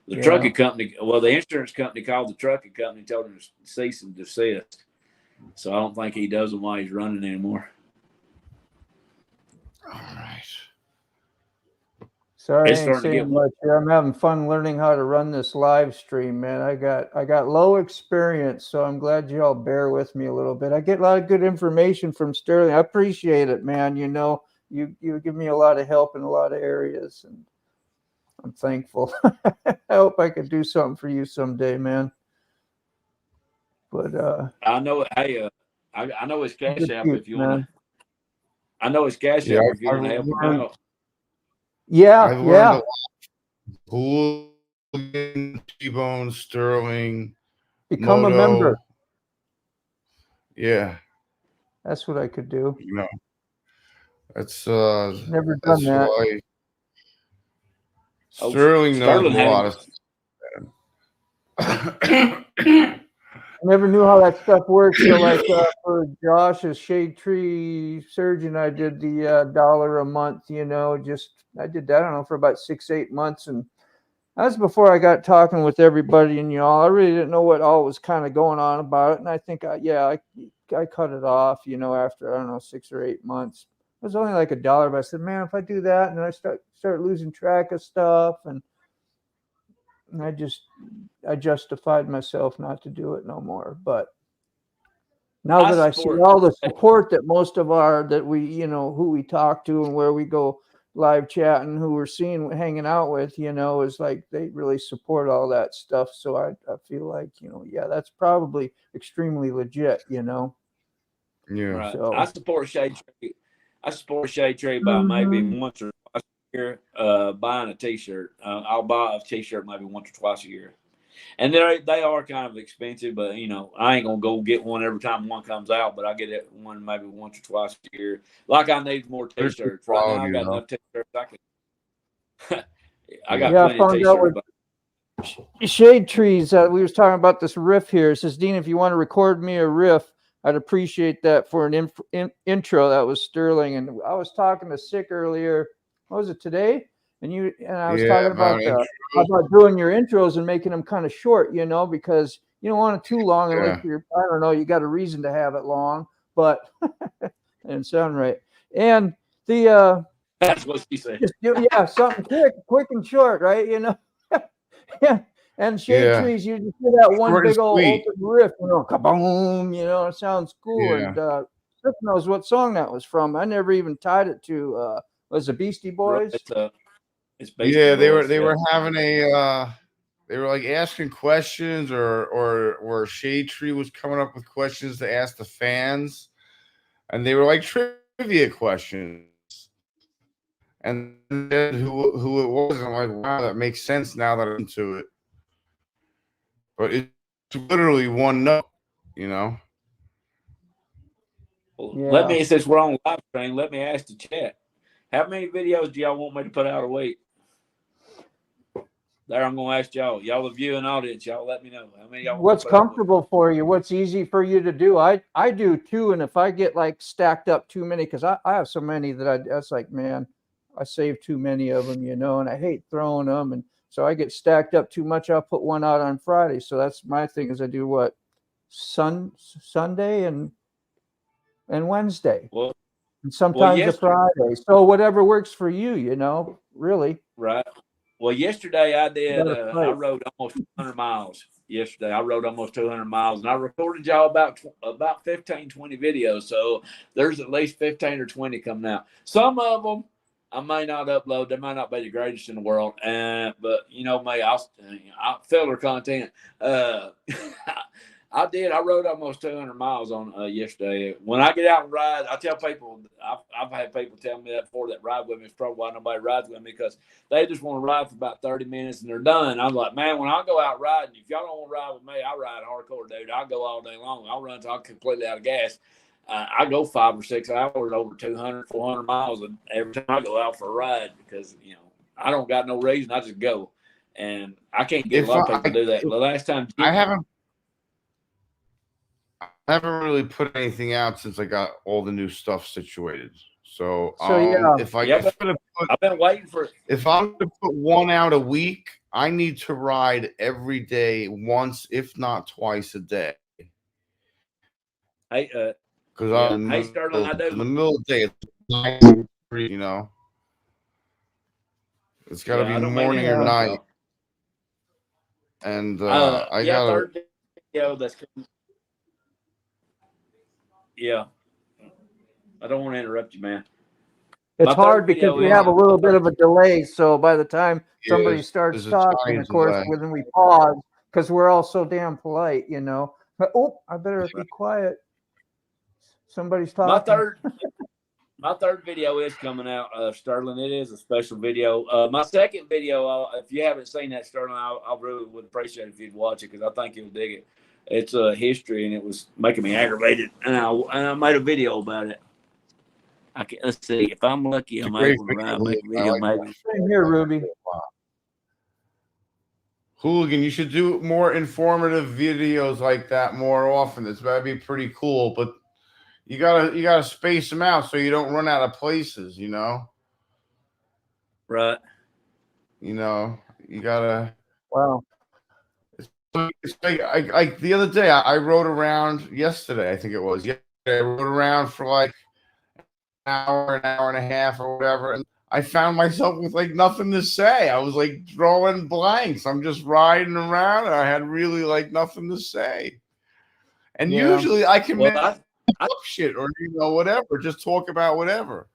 The trucking company, the insurance company called the trucking company and told him to cease and desist. So I don't think he does them while he's running anymore. All right. Sorry, I ain't saying much here. I'm having fun learning how to run this live stream, man. I got low experience, so I'm glad you all bear with me a little bit. I get a lot of good information from Sterling. I appreciate it, man. You give me a lot of help in a lot of areas, and I'm thankful. I hope I could do something for you someday, man. But I know. Hey, I know his Cash App if you want. I know his Cash App if you want to help him out. Yeah. Hooligan, T-Bone, Sterling. Become a member. Yeah. That's what I could do. You know, that's Never done that's that. why Oh, Sterling knows Sterling a lot of I never knew how that stuff works. So, like for Josh's Shade Tree Surgeon, I did the $1 a month. You know, I did that. I don't know, for about 6-8 months, and that's before I got talking with everybody. And I really didn't know what all was kind of going on about it. And I think, I cut it off. After I don't know 6 or 8 months, it was only like $1. But I said, man, if I do that, and then I start losing track of stuff, and I justified myself not to do it no more. But now that I see all the support that most of who we talk to and where we go live chatting, who we're seeing, hanging out with, is like they really support all that stuff. So I feel like, that's probably extremely legit, Yeah. Right. So I support Shade Tree. By maybe once or twice a year. Buying a T-shirt. I'll buy a T-shirt maybe once or twice a year. And they are kind of expensive, but I ain't gonna go get one every time one comes out. But I get it one maybe once or twice a year. Like I need more T-shirts. Right now I got enough T-shirts. I got plenty of T-shirts. Shade Trees. We was talking about this riff here. It says, Dean, if you want to record me a riff, I'd appreciate that for an intro. That was Sterling, and I was talking to Sick earlier. What was it, today? And I was talking about doing your intros and making them kind of short, because you don't want it too long. And like I don't know, you got a reason to have it long, but it didn't sound right. And that's what she said. Something quick and short, right? Yeah. And Shade Trees, you just hear that one big old open riff, kaboom, it sounds cool. Yeah. And Rick knows what song that was from. I never even tied it to was it Beastie Boys? It's Beastie Boys. They were having they were like asking questions, or Shade Tree was coming up with questions to ask the fans, and they were like trivia questions. And then who it was, and I'm like, wow, that makes sense now that I'm into it. But it's literally one note, Well, let me, since we're on live stream, let me ask the chat. How many videos do y'all want me to put out a week? There, I'm going to ask y'all. Y'all, the viewing audience, y'all let me know. How many y'all what's comfortable for you? What's easy for you to do? I do too. And if I get like stacked up too many, because I have so many that's like, man, I save too many of them, and I hate throwing them. And so I get stacked up too much. I'll put one out on Friday. So that's my thing, is I do what? Sunday and Wednesday. Well, and sometimes a Friday. So whatever works for you, really. Right. Well, yesterday I did, I rode almost 200 miles yesterday. I rode almost 200 miles, and I recorded y'all about 15, 20 videos. So there's at least 15 or 20 coming out. Some of them I may not upload. They might not be the greatest in the world. But me, I'll filler content. I rode almost 200 miles on yesterday. When I get out and ride, I tell people, I've had people tell me that before, that ride with me is probably why nobody rides with me, because they just want to ride for about 30 minutes and they're done. I'm like, man, when I go out riding, if y'all don't want to ride with me, I ride hardcore, dude. I go all day long. I'll run until I'm completely out of gas. I go 5 or 6 hours, over 200, 400 miles every time I go out for a ride, because, I don't got no reason. I just go. And I can't get a lot of people to do that. The last time I haven't really put anything out since I got all the new stuff situated. So if I've been waiting for it. If I'm going to put one out a week, I need to ride every day, once, if not twice a day. Hey, because in the middle of the day, it's got to be morning or night. And I got third video that's coming. Yeah, I don't want to interrupt you, man. It's hard because we have a little bit of a delay. So by the time somebody starts talking, of course, when we pause, because we're all so damn polite, But, I better be quiet. Somebody's talking. My third video is coming out, Sterling. It is a special video. My second video, if you haven't seen that, Sterling, I really would appreciate it if you'd watch it, because I think you'll dig it. It's a history, and it was making me aggravated. And I made a video about it. Let's see. If I'm lucky, I might want to make a video. Maybe. Same here, Ruby. Hooligan, you should do more informative videos like that more often. This would be pretty cool, but you gotta space them out so you don't run out of places. You know. Right. You know, you gotta. Wow. It's like the other day, I rode around yesterday. I think it was yesterday. I rode around for like an hour and a half or whatever, and I found myself with like nothing to say. I was like drawing blanks. I'm just riding around, and I had really like nothing to say. And usually I can make up shit or whatever, just talk about whatever.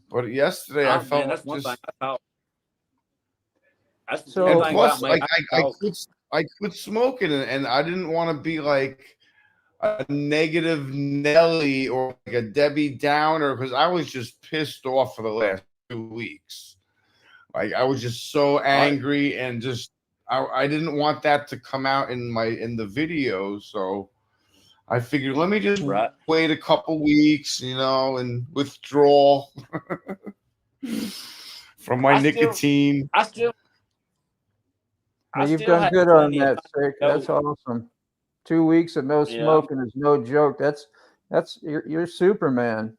But yesterday I felt that's one thing I thought. And plus, I quit smoking, and I didn't want to be like a negative Nelly or like a Debbie Downer because I was just pissed off for the last 2 weeks. Like I was just so angry and just I didn't want that to come out in the video, so I figured let me just wait a couple weeks, and withdraw from my nicotine. You've done good on that, Sick. That's awesome. 2 weeks of no smoking is no joke. That's you're Superman.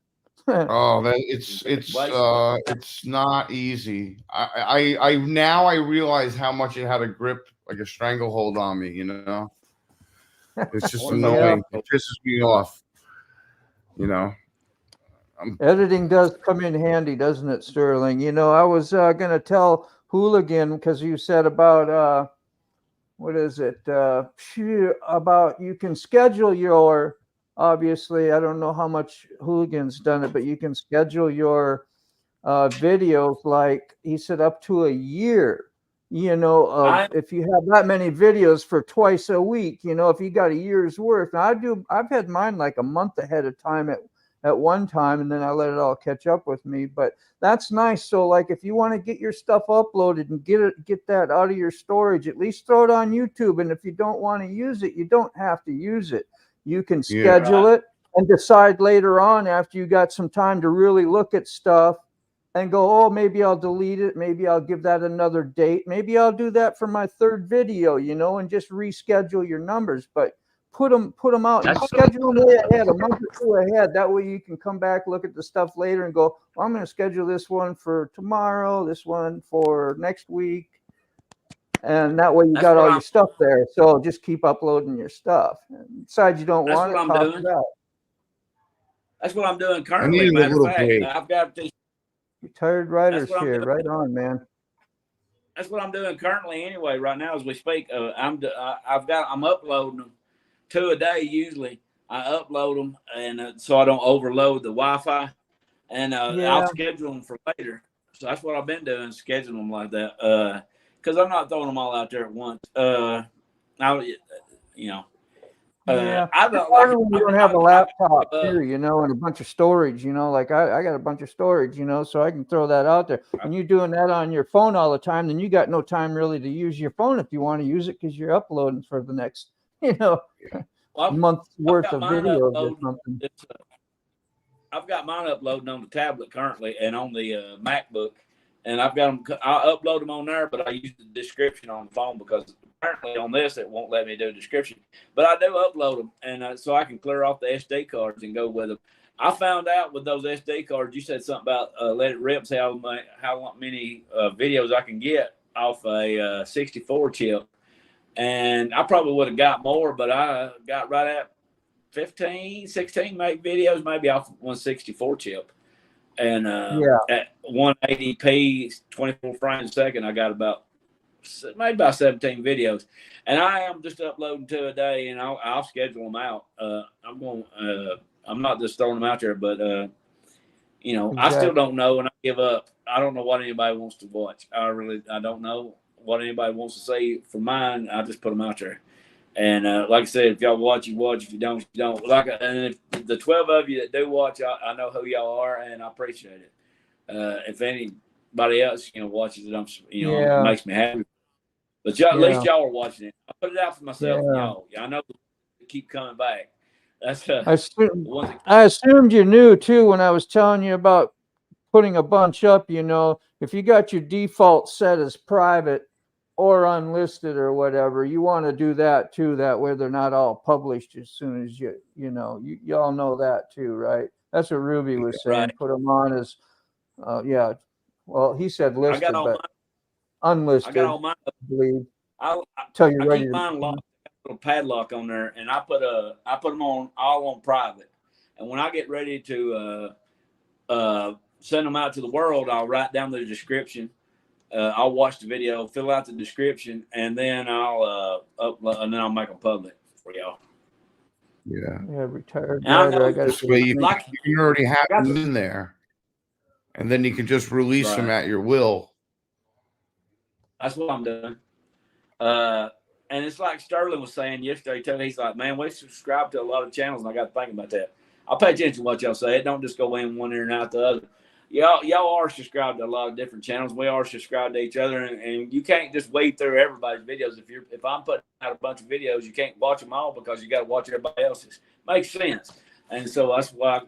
Oh, it's not easy. I now I realize how much it had a grip, like a stranglehold on me. It's just annoying. It pisses me off. Editing does come in handy, doesn't it, Sterling? I was gonna tell Hooligan because you said about what is it? About you can schedule your. Obviously, I don't know how much Hooligan's done it, but you can schedule your videos, like he said, up to a year. If you have that many videos for twice a week, if you got a year's worth. Now I've had mine like a month ahead of time at one time, and then I let it all catch up with me. But that's nice. So like if you want to get your stuff uploaded and get that out of your storage, at least throw it on YouTube. And if you don't want to use it, you don't have to use it. You can schedule it and decide later on after you got some time to really look at stuff and go, oh, maybe I'll delete it. Maybe I'll give that another date. Maybe I'll do that for my third video, and just reschedule your numbers. But put them out and schedule them way ahead, a month or two ahead. That way you can come back, look at the stuff later and go, well, I'm going to schedule this one for tomorrow, this one for next week. And that way you got all your stuff there. So just keep uploading your stuff. Besides, you don't want it, toss it out. That's what I'm doing currently. Matter of fact, I've got this. Retired writers here, right on, man. That's what I'm doing currently, anyway. Right now, as we speak, I'm uploading them 2 a day usually. I upload them, and so I don't overload the Wi-Fi, and I'll schedule them for later. So that's what I've been doing, scheduling them like that. Because I'm not throwing them all out there at once. I don't you don't have a laptop too, and a bunch of storage, like I got a bunch of storage, so I can throw that out there. When you're doing that on your phone all the time, then you got no time really to use your phone if you want to use it because you're uploading for the next, month's worth of videos or something. I've got mine uploading on the tablet currently and on the MacBook. And I've got them. I upload them on there, but I use the description on the phone because apparently on this it won't let me do a description. But I do upload them, and so I can clear off the SD cards and go with them. I found out with those SD cards, you said something about let it rip, how many videos I can get off a 64 chip, and I probably would have got more, but I got right at 15, 16 videos maybe off one 64 chip. And at 180p, 24 frames a second, I got about 17 videos. And I am just uploading 2 a day, and I'll schedule them out. I'm not just throwing them out there, but I still don't know, and I give up. I don't know what anybody wants to watch. I don't know what anybody wants to see for mine. I just put them out there. And like I said, if y'all watch, you watch. If you don't, you don't. And if the 12 of you that do watch, I know who y'all are, and I appreciate it. If anybody else, watches it, it makes me happy. But y'all, at least y'all are watching it. I put it out for myself and Yeah. y'all. I know they keep coming back. That's I assumed you knew too when I was telling you about putting a bunch up. You know, if you got your default set as private or unlisted or whatever, you want to do that too. That way they're not all published as soon as y'all know that too, right? That's what Ruby was saying. Right. Put them on as, yeah. Well, he said listed, but unlisted. I got all mine. I believe. I keep mine locked. A little padlock on there, and I put them on all on private. And when I get ready to send them out to the world, I'll write down the description. I'll watch the video, fill out the description, and then I'll upload, and then I'll make them public for y'all. Yeah. Yeah, retired. This way you already have them in there, and then you can just release them at your will. That's what I'm doing. And it's like Sterling was saying yesterday too. He's like, man, we subscribe to a lot of channels, and I got to think about that. I'll pay attention to what y'all say. It don't just go in one ear and out the other. Y'all are subscribed to a lot of different channels. We are subscribed to each other, and you can't just wade through everybody's videos. If I'm putting out a bunch of videos, you can't watch them all because you got to watch everybody else's. Makes sense. And so that's why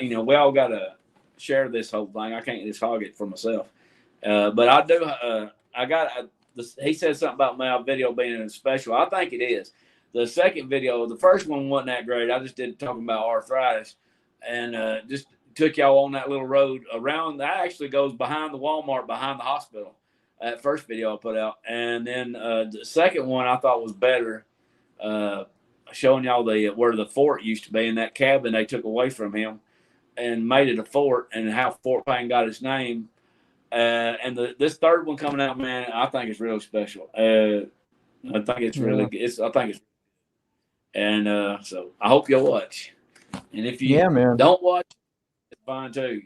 we all got to share this whole thing. I can't just hog it for myself. But I do. He said something about my video being special. I think it is. The second video, the first one wasn't that great. I just did talking about arthritis, and just took y'all on that little road around. That actually goes behind the Walmart, behind the hospital. That first video I put out, and then the second one I thought was better, showing y'all where the fort used to be in that cabin they took away from him, and made it a fort, and how Fort Payne got its name. And this third one coming out, man, I think it's really special. I think it's really good. And so I hope you'll watch. And if you don't watch, it's fine too.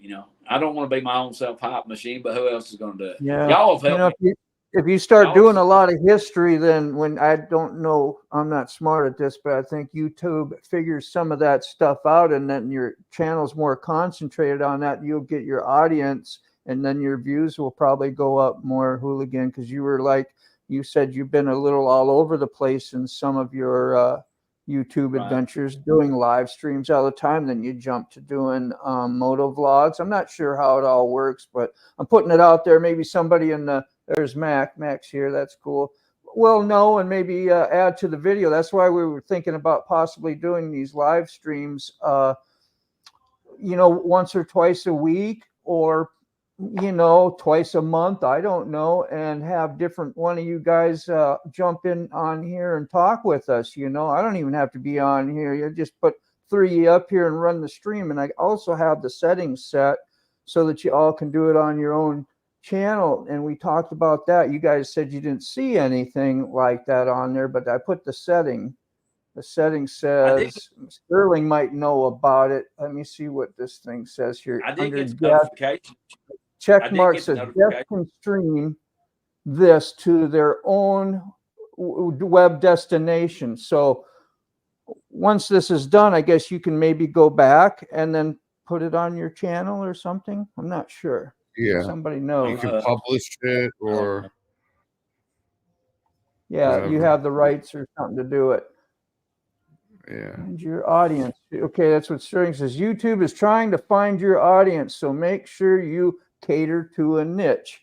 I don't want to be my own self-hype machine, but who else is going to do it? Yeah. Y'all have helped me. If you start doing a lot of history, then I don't know, I'm not smart at this, but I think YouTube figures some of that stuff out, and then your channel's more concentrated on that. You'll get your audience, and then your views will probably go up more, Hooligan, because you said you've been a little all over the place in some of your YouTube adventures, doing live streams all the time. Then you jump to doing moto vlogs. I'm not sure how it all works, but I'm putting it out there. Maybe somebody there's Max here. That's cool. Well, no, and maybe add to the video. That's why we were thinking about possibly doing these live streams, once or twice a week, or twice a month, I don't know, and have one of you guys jump in on here and talk with us. I don't even have to be on here. You just put 3 up here and run the stream. And I also have the settings set so that you all can do it on your own channel. And we talked about that. You guys said you didn't see anything like that on there, but I put the setting. The setting says Sterling might know about it. Let me see what this thing says here. I did get notification. Check mark says guests can stream this to their own web destination. So once this is done, I guess you can maybe go back and then put it on your channel or something. I'm not sure. Yeah, somebody knows. You can publish it, or whatever. You have the rights or something to do it. Yeah. And your audience. Okay, that's what Sterling says. YouTube is trying to find your audience, so make sure you cater to a niche,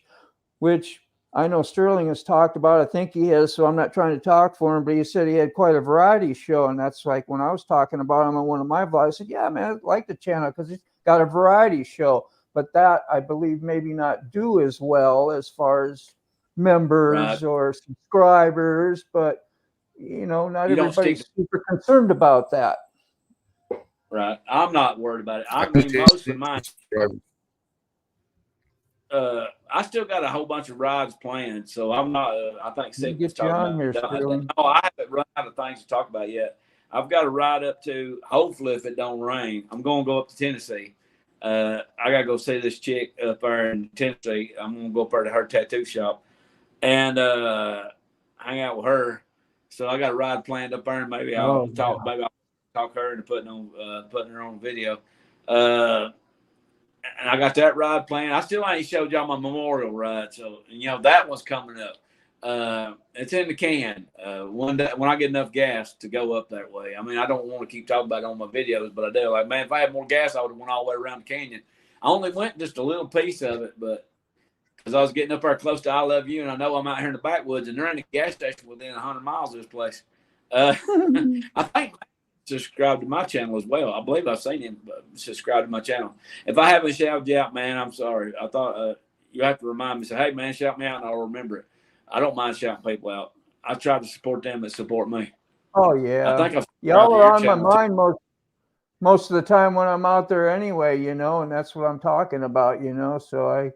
which I know Sterling has talked about. I think he has, so I'm not trying to talk for him, but he said he had quite a variety show, and that's like when I was talking about him on one of my vlogs, I said, yeah, man, I like the channel because he's got a variety show, but that I believe maybe not do as well as far as members or subscribers, but not everybody's super concerned about that. Right. I'm not worried about it. I mean, most of mine, I still got a whole bunch of rides planned, so I'm not, I think Sid was talking about. No, I haven't run out of things to talk about yet. I've got a ride up to, hopefully if it don't rain, I'm going to go up to Tennessee. I got to go see this chick up there in Tennessee. I'm going to go up there to her tattoo shop and hang out with her. So I got a ride planned up there, and maybe I'll talk her into putting her on video. And I got that ride planned. I still ain't showed y'all my memorial ride, so that one's coming up. It's in the can. One day when I get enough gas to go up that way. I mean, I don't want to keep talking about it on my videos, but I do. Like, man, if I had more gas, I would have went all the way around the canyon. I only went just a little piece of it, but because I was getting up there close to I Love You, and I know I'm out here in the backwoods, and there ain't a gas station within 100 miles of this place. I think subscribe to my channel as well. I believe I've seen him subscribe to my channel. If I haven't shouted you out, man, I'm sorry. I thought you have to remind me. Say, hey, man, shout me out, and I'll remember it. I don't mind shouting people out. I try to support them that support me. Oh yeah, I think y'all are on my mind most of the time when I'm out there anyway, you know, and that's what I'm talking about, you know. So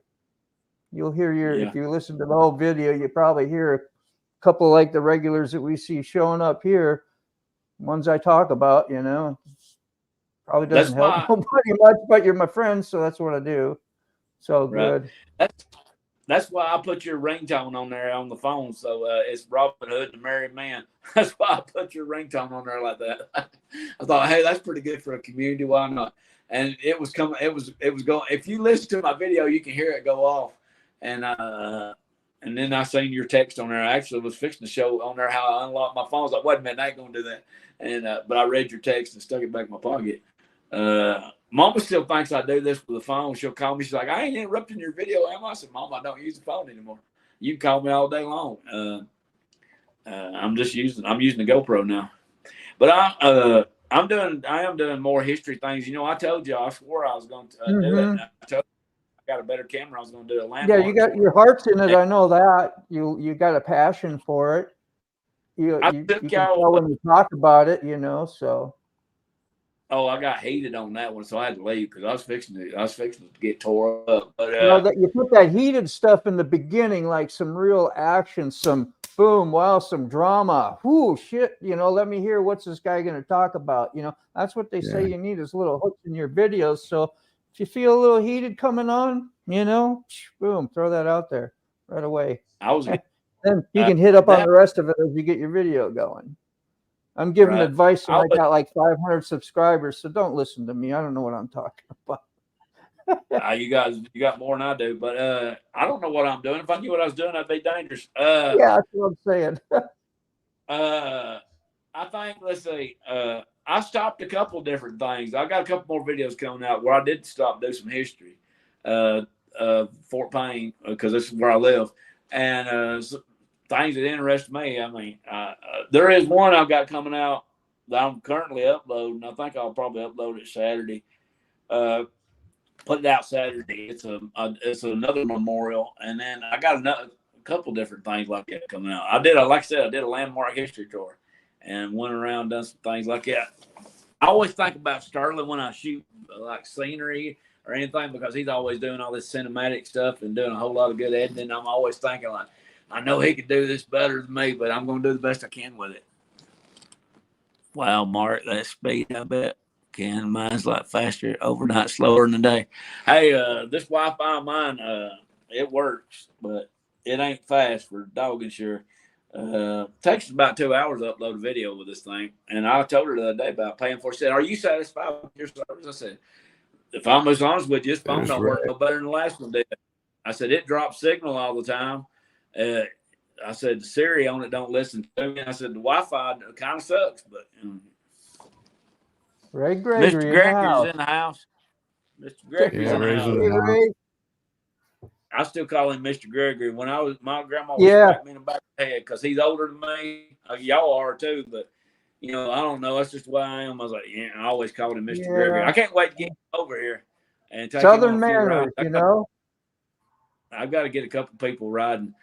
you'll hear if you listen to the whole video, you probably hear a couple like the regulars that we see showing up here. Ones I talk about, you know, probably doesn't help nobody much, but you're my friend, so that's what I do. So good. That's why I put your ringtone on there on the phone. So it's Robin Hood, the Married Man. That's why I put your ringtone on there like that. I thought, hey, that's pretty good for a community. Why not? And it was coming. It was going. If you listen to my video, you can hear it go off. And then I seen your text on there. I actually was fixing to show on there how I unlocked my phone. I was like, wait a minute, I ain't gonna do that. And but I read your text and stuck it back in my pocket. Mama still thinks I do this with the phone. She'll call me. She's like, I ain't interrupting your video, am I? I said, Mom, I don't use the phone anymore. You can call me all day long. I'm using the GoPro now. But I am doing more history things. You know, I told you I swore I was going to do it. I told you I got a better camera. I was going to do a landmark. Yeah, you got your heart's in it. I know that. You got a passion for it. You can tell when you talk about it, you know, so. Oh, I got heated on that one, so I had to leave because I was fixing to get tore up. But you put that heated stuff in the beginning, like some real action, some boom, wow, some drama. Whoo, shit, you know, let me hear what's this guy going to talk about. You know, that's what they say you need is little hooks in your videos. So if you feel a little heated coming on, you know, boom, throw that out there right away. Then you can hit up on the rest of it as you get your video going. I'm giving advice and I got like 500 subscribers, so don't listen to me. I don't know what I'm talking about. You got more than I do, but I don't know what I'm doing. If I knew what I was doing, I'd be dangerous. Yeah, that's what I'm saying. I think, let's see, I stopped a couple different things. I got a couple more videos coming out where I did stop do some history. Fort Payne, because this is where I live, and things that interest me. I mean, there is one I've got coming out that I'm currently uploading. I think I'll probably upload it Saturday. Put it out Saturday. It's another memorial, and then I got a couple different things like that coming out. I did a landmark history tour, and went around done some things like that. I always think about Sterling when I shoot like scenery or anything because he's always doing all this cinematic stuff and doing a whole lot of good editing. I'm always thinking like, I know he could do this better than me, but I'm going to do the best I can with it. Wow, Mark, that speed, I bet. Mine's like faster overnight, slower in the day. Hey, this Wi-Fi of mine, it works, but it ain't fast for dogging sure. Takes about 2 hours to upload a video with this thing. And I told her the other day about paying for it. She said, are you satisfied with your service? I said, if I'm as honest with you, this phone don't work no better than the last one did. I said, it drops signal all the time. I said, Siri on it don't listen to me. I said, the Wi-Fi kind of sucks, but Ray Gregory Mr. Gregory's in the house. Mr. Gregory's in the house. I still call him Mr. Gregory. When my grandma was smacked me in the back of the head because he's older than me. Y'all are too, but you know, I don't know. That's just the way I am. I was like, yeah, I always called him Mr. Gregory. I can't wait to get over here and take Southern manners, you know. I've got to get a couple people riding.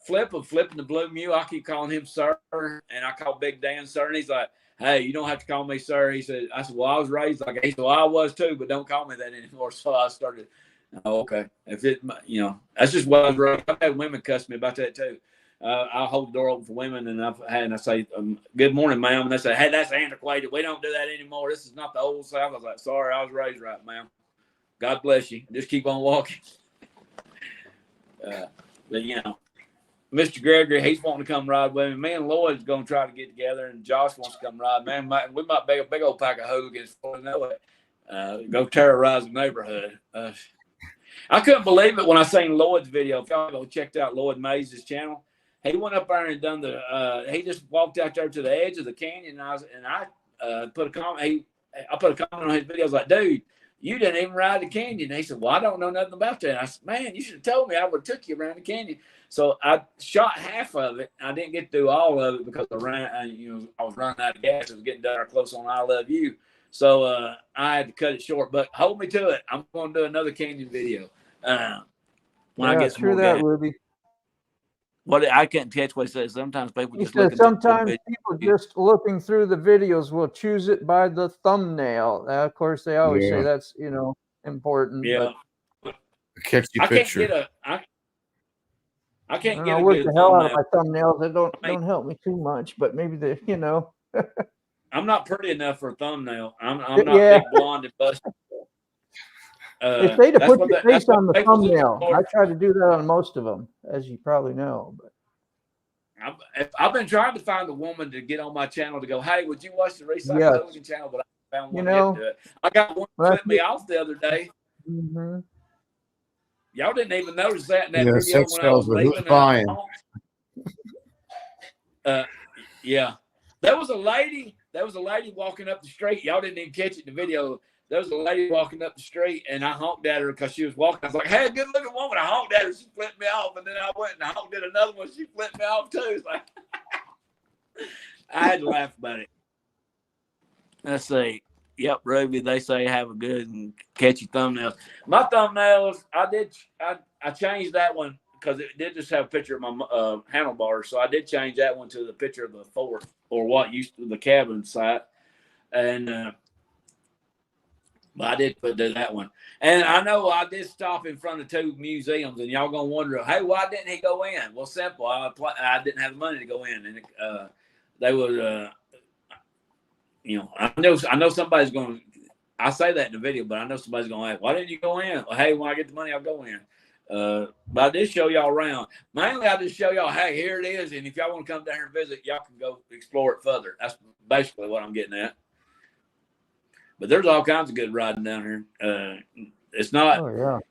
Flipping the Blue Mule. I keep calling him sir, and I call Big Dan sir, and he's like, hey, you don't have to call me sir. I said, well, I was raised like, he said, well, I was too, but don't call me that anymore. So I started, okay. If it, you know, that's just what I was raised. I've had women cuss me about that too. I'll hold the door open for women, and I say, good morning, ma'am. And they say, hey, that's antiquated. We don't do that anymore. This is not the old South. I was like, sorry, I was raised right, ma'am. God bless you. Just keep on walking. But, you know, Mr. Gregory, he's wanting to come ride with me. Me and Lloyd's going to try to get together, and Josh wants to come ride. Man, we might be a big old pack of hooligans before we know it. Go terrorize the neighborhood. I couldn't believe it when I seen Lloyd's video. If y'all checked out Lloyd Mays' channel, he went up there and done he just walked out there to the edge of the canyon, and I put a comment. I put a comment on his videos like, dude, you didn't even ride the canyon. And he said, well, I don't know nothing about that. And I said, man, you should have told me. I would have took you around the canyon. So I shot half of it. I didn't get through all of it because I was running out of gas. It was getting down close on I Love You. So I had to cut it short. But hold me to it. I'm going to do another canyon video when I get some more gas. Ruby. What I can't catch what he says. Sometimes people He just said look at sometimes people just looking through the videos will choose it by the thumbnail. Of course, they always say that's important. Yeah, but catchy picture. I can't I work the hell out of my thumbnails. They don't help me too much, but maybe I'm not pretty enough for a thumbnail. I'm not big, blonde, and busted. They say to put your face on the thumbnail. I try to do that on most of them, as you probably know. But I've been trying to find a woman to get on my channel to go, hey, would you watch the Recycle Hooligan channel? But I found one yet to do it. I got one that flipped me off the other day. Mm-hmm. Y'all didn't even notice that in that video when I was leaving. Yeah. There was a lady walking up the street. Y'all didn't even catch it in the video. There was a lady walking up the street, and I honked at her because she was walking. I was like, hey, good looking woman. I honked at her. She flipped me off. And then I went and honked at another one. She flipped me off, too. It's like, I had to laugh about it. Let's see. Yep, Ruby, they say have a good and catchy thumbnails. My thumbnails, I changed that one because it did just have a picture of my handlebars. So I did change that one to the picture of the fort, or what used to be the cabin site. And, but I did put that one. And I know I did stop in front of 2 museums, and y'all going to wonder, hey, why didn't he go in? Well, simple. I didn't have the money to go in. And they would, I know somebody's going to, I say that in the video, but I know somebody's going to ask, why didn't you go in? Well, hey, when I get the money, I'll go in. But I did show y'all around. Mainly, I just show y'all, hey, here it is. And if y'all want to come down here and visit, y'all can go explore it further. That's basically what I'm getting at. But there's all kinds of good riding down here. It's not, a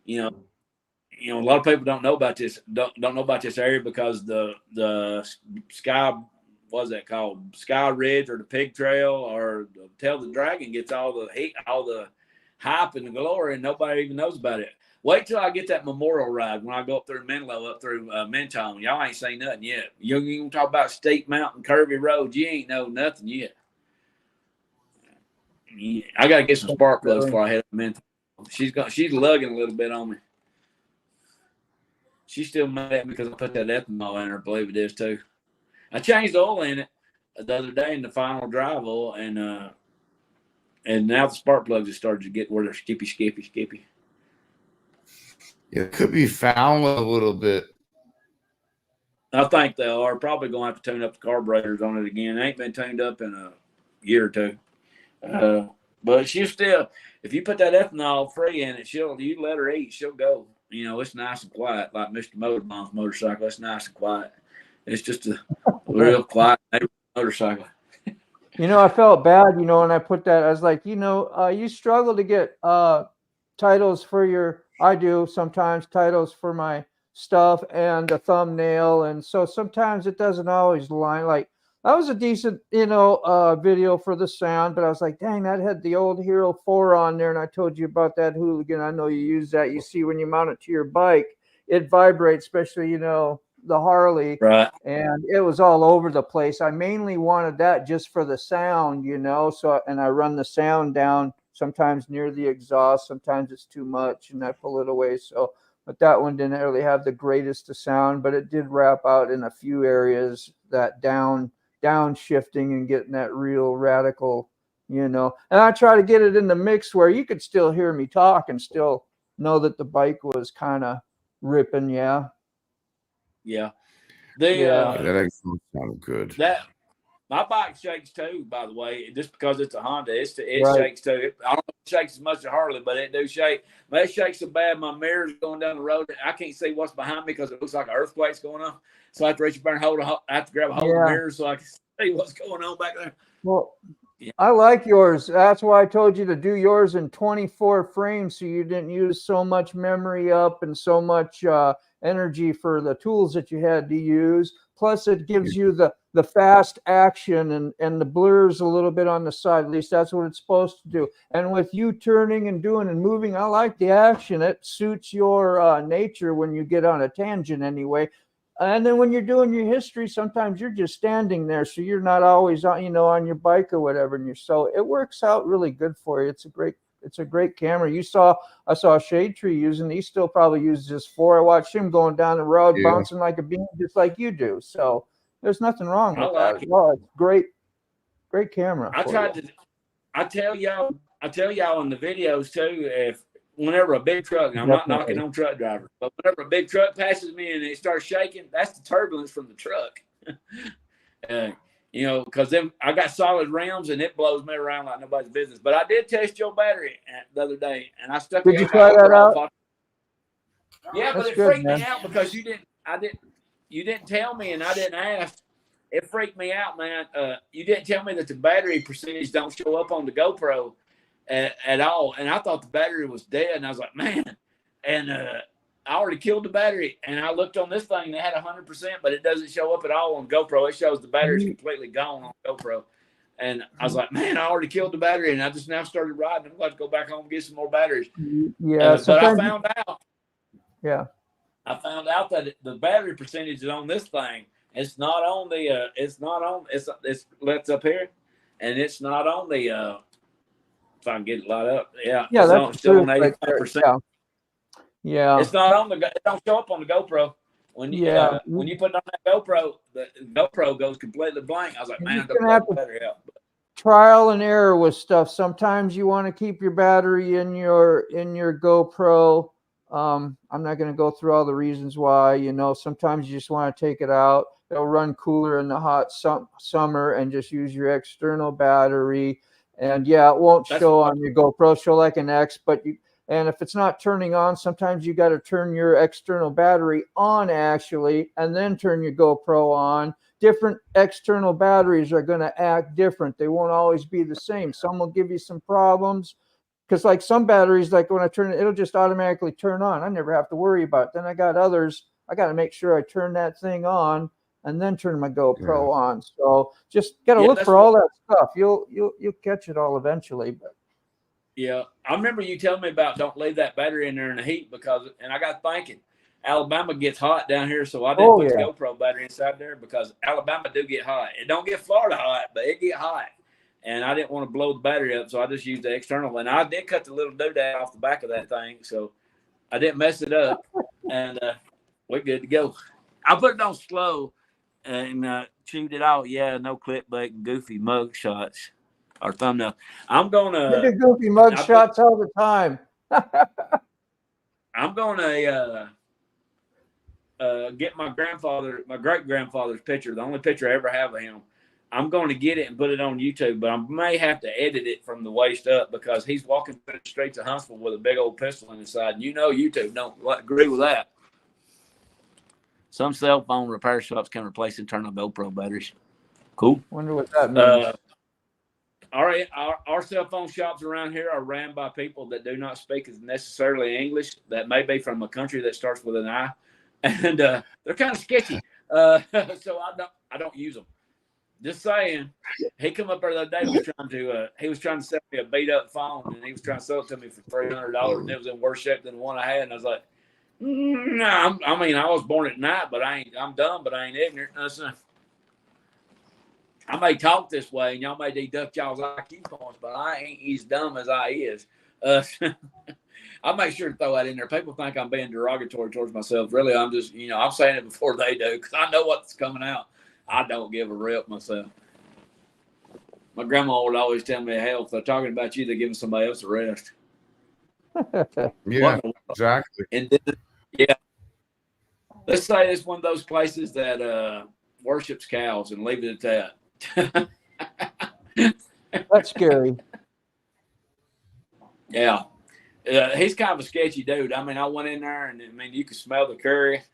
lot of people don't know about this. Don't know about this area because the Sky, what's that called? Sky Ridge or the Pig Trail or the Tail of the Dragon gets all the heat, all the hype and the glory, and nobody even knows about it. Wait till I get that memorial ride when I go up through Menlo, up through Mentone. Y'all ain't seen nothing yet. You gonna talk about steep mountain, curvy roads. You ain't know nothing yet. Yeah, I gotta get some spark plugs before I head up Mentone. She's lugging a little bit on me. She's still mad at me because I put that ethanol in her. I believe it is too. I changed the oil in it the other day in the final drive oil, and now the spark plugs have started to get where they're skippy. It could be foul a little bit. I think they are probably going to have to tune up the carburetors on it again. It ain't been tuned up in a year or two. But she'll still, if you put that ethanol free in it, you let her eat, she'll go. It's nice and quiet, like Mr. MotoBaum's motorcycle. It's nice and quiet. It's just a real quiet motorcycle. I felt bad, when I put that. I was like, you struggle to get titles for I do sometimes titles for my stuff and a thumbnail. And so sometimes it doesn't always line. Like, that was a decent, video for the sound, but I was like, dang, that had the old Hero 4 on there. And I told you about that hooligan. I know you use that. You see, when you mount it to your bike, it vibrates, especially, the Harley. Right. And it was all over the place. I mainly wanted that just for the sound, so, and I run the sound down sometimes near the exhaust. Sometimes it's too much and I pull it away. So, but that one didn't really have the greatest of sound, but it did wrap out in a few areas, that downshifting and getting that real radical, and I try to get it in the mix where you could still hear me talk and still know that the bike was kind of ripping. Yeah. That actually sounded good. My bike shakes too, by the way, just because it's a Honda. It right. Shakes too. I don't know if it shakes as much as Harley, but it do shake. But it shakes so bad, my mirror's going down the road. I can't see what's behind me because it looks like an earthquake's going on. So I have to reach back and I have to grab a hold of the mirror so I can see what's going on back there. Well, I like yours. That's why I told you to do yours in 24 frames so you didn't use so much memory up and so much energy for the tools that you had to use. plus it gives you the fast action and the blurs a little bit on the side. At least that's what it's supposed to do. And with you turning and doing and moving, I like the action. It suits your nature when you get on a tangent anyway. And then when you're doing your history, sometimes you're just standing there, so you're not always on, on your bike or whatever. And so it works out really good for you. It's a great camera. I saw Shade Tree using. He still probably uses this 4. I watched him going down the road, bouncing like a bean, just like you do. So there's nothing wrong with that. Well, it's great camera. I tell y'all in the videos too, whenever a big truck, and I'm not knocking on truck drivers, but whenever a big truck passes me and it starts shaking, that's the turbulence from the truck. Because then I got solid rims and it blows me around like nobody's business. But I did test your battery the other day, and I stuck it. Did you try that out? Yeah, but it freaked me out because you didn't tell me, and I didn't ask. It freaked me out, man. You didn't tell me that the battery percentage don't show up on the GoPro at all, and I thought the battery was dead, and I was like, man, and I already killed the battery, and I looked on this thing, and it had 100%, but it doesn't show up at all on GoPro. It shows the battery's completely gone on GoPro, and I was like, man, I already killed the battery, and I just now started riding. I'm going to go back home and get some more batteries. Yeah, but I found out. Yeah, I found out that the battery percentage is on this thing. It's not on the. It's up here, and it's not on the. If I can get it light up, yeah, that's still on 85%. Yeah, it's not on the. It don't show up on the GoPro. When you put it on that GoPro, the GoPro goes completely blank. I was like, man, I'm gonna have to battery out. Trial and error with stuff. Sometimes you want to keep your battery in your GoPro. I'm not going to go through all the reasons why. Sometimes you just want to take it out. It'll run cooler in the hot summer, and just use your external battery. And it won't show on your GoPro, show like an X, and if it's not turning on, sometimes you got to turn your external battery on actually, and then turn your GoPro on. Different external batteries are going to act different. They won't always be the same. Some will give you some problems, because like some batteries, like when I turn it, it'll just automatically turn on. I never have to worry about it. Then I got others, I got to make sure I turn that thing on and then turn my GoPro on. So just got to look for all that stuff. You'll catch it all eventually. But yeah, I remember you telling me about don't leave that battery in there in the heat and I got thinking, Alabama gets hot down here, so I didn't put the GoPro battery inside there because Alabama do get hot. It don't get Florida hot, but it get hot. And I didn't want to blow the battery up, so I just used the external. And I did cut the little doodad off the back of that thing, so I didn't mess it up. And we're good to go. I put it on slow and chewed it out. Yeah, no clickbait and goofy mug shots or thumbnail. I'm going to. You do goofy mug shots all the time. I'm going to get my great-grandfather's picture, the only picture I ever have of him. I'm going to get it and put it on YouTube, but I may have to edit it from the waist up because he's walking through the streets of Huntsville with a big old pistol in his side. And YouTube don't agree with that. Some cell phone repair shops can replace internal GoPro batteries. Cool. Wonder what that means. Our cell phone shops around here are ran by people that do not speak necessarily English. That may be from a country that starts with an I, and they're kind of sketchy. So I don't use them. Just saying, he come up there the other day. He was trying to sell me a beat up phone, and he was trying to sell it to me for $300, and it was in worse shape than the one I had. And I was like, "No, I was born at night, but I'm dumb, but I ain't ignorant." I may talk this way, and y'all may deduct y'all's IQ points, but I ain't as dumb as I is. I make sure to throw that in there. People think I'm being derogatory towards myself. Really, I'm just, I'm saying it before they do because I know what's coming out. I don't give a rip myself. My grandma would always tell me, hell, if they're talking about you, they're giving somebody else a rest. Yeah, exactly. And then, let's say it's one of those places that worships cows and leave it at that. That's scary. Yeah. He's kind of a sketchy dude. I went in there and you could smell the curry.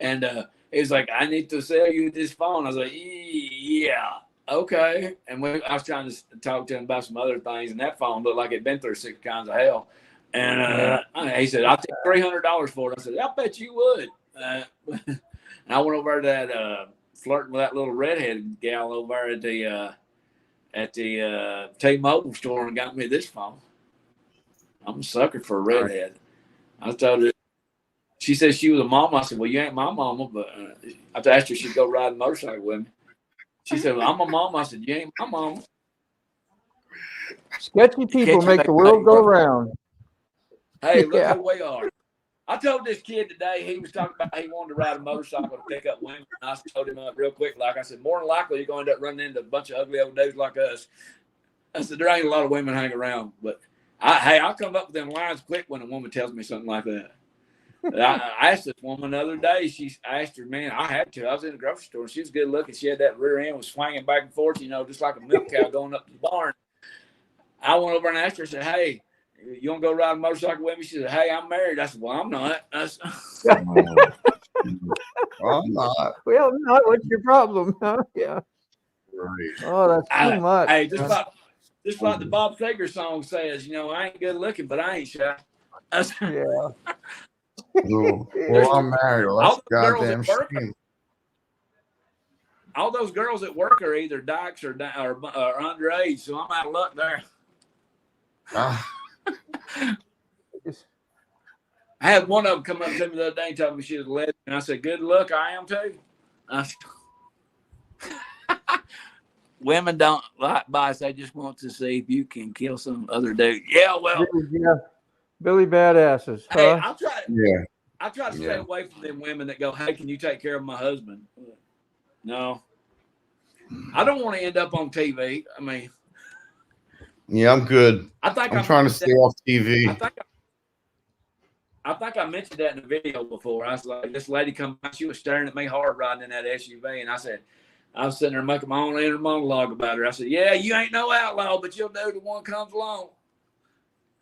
And he was like, I need to sell you this phone. I was like, yeah, okay. And I was trying to talk to him about some other things, and that phone looked like it'd been through 6 kinds of hell. And he said, I'll take $300 for it. I said, I bet you would. And I went over there to that flirting with that little redhead gal over there at the T-Mobile store and got me this phone. I'm a sucker for a redhead. I told her. She said she was a mama. I said, well, you ain't my mama, but I asked her if she'd go ride a motorcycle with me. She said, well, I'm a mama. I said, you ain't my mama. Sketchy people make the world go round. Hey, look who we are. I told this kid today, he was talking about he wanted to ride a motorcycle to pick up women. And I told him up real quick, like I said, more than likely you're going to end up running into a bunch of ugly old dudes like us. I said, there ain't a lot of women hanging around. But, I'll come up with them lines quick when a woman tells me something like that. I asked this woman the other day. I asked her, man, I had to. I was in the grocery store. She was good looking. She had that rear end was swinging back and forth, just like a milk cow going up to the barn. I went over and asked her, I said, hey, you want to go ride a motorcycle with me? She said, hey, I'm married. I said, well, I'm not. I'm not. Well, no, what's your problem? Huh? Yeah. Right. Oh, that's too much. Hey, just like the Bob Seger song says, I ain't good looking, but I ain't shy. Yeah. Well, I'm married. Well, that's goddamn shame. All those girls at work are either dykes or underage, so I'm out of luck there. I had one of them come up to me the other day and tell me she was a lesbian. I said, good luck, I am too. Women don't like bias. They just want to see if you can kill some other dude. Yeah, well. Yeah. Billy Badasses. Huh? Hey, I try to stay away from them women that go, hey, can you take care of my husband? No. I don't want to end up on TV. I mean. Yeah, I'm good. I'm trying to stay off TV. I think I mentioned that in the video before. I was like, this lady come by, she was staring at me hard riding in that SUV, and I said, I was sitting there making my own inner monologue about her. I said, yeah, you ain't no outlaw, but you'll do the one comes along.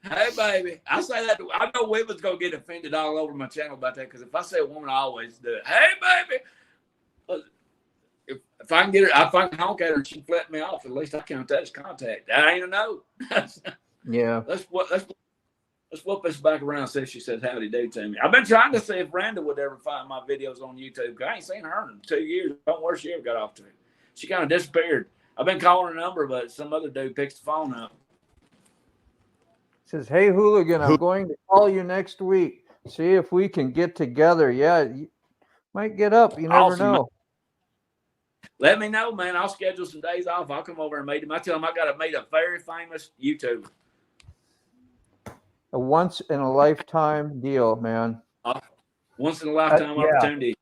Hey, baby. I say that. I know women's going to get offended all over my channel about that, because if I say a woman, I always do it. Hey, baby. If I can get her, if I can honk at her and she flat me off, at least I count that as contact. That ain't a no. Yeah. Let's whoop this back around and see if she says howdy do to me. I've been trying to see if Randa would ever find my videos on YouTube. I ain't seen her in 2 years. I don't know where she ever got off to. She kind of disappeared. I've been calling her number, but some other dude picks the phone up. Says, hey, Hooligan, I'm going to call you next week. See if we can get together. Yeah, you might get up. You never know. Man. Let me know, man. I'll schedule some days off. I'll come over and meet him. I tell him I got to meet a very famous YouTuber. A once-in-a-lifetime deal, man. Once-in-a-lifetime opportunity.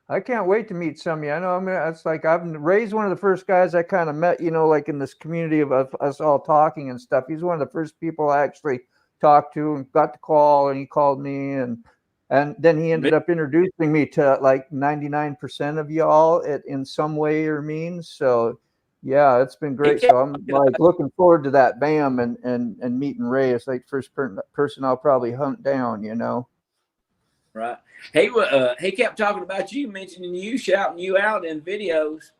I can't wait to meet some of you. I know. It's like Ray's one of the first guys I kind of met, like in this community of us all talking and stuff. He's one of the first people I actually talked to and got the call, and he called me, and then he ended up introducing me to like 99% of y'all in some way or means. So yeah, it's been great. So I'm like looking forward to that BAM and meeting Ray. It's like first person I'll probably hunt down, Right. He kept talking about you, mentioning you, shouting you out in videos.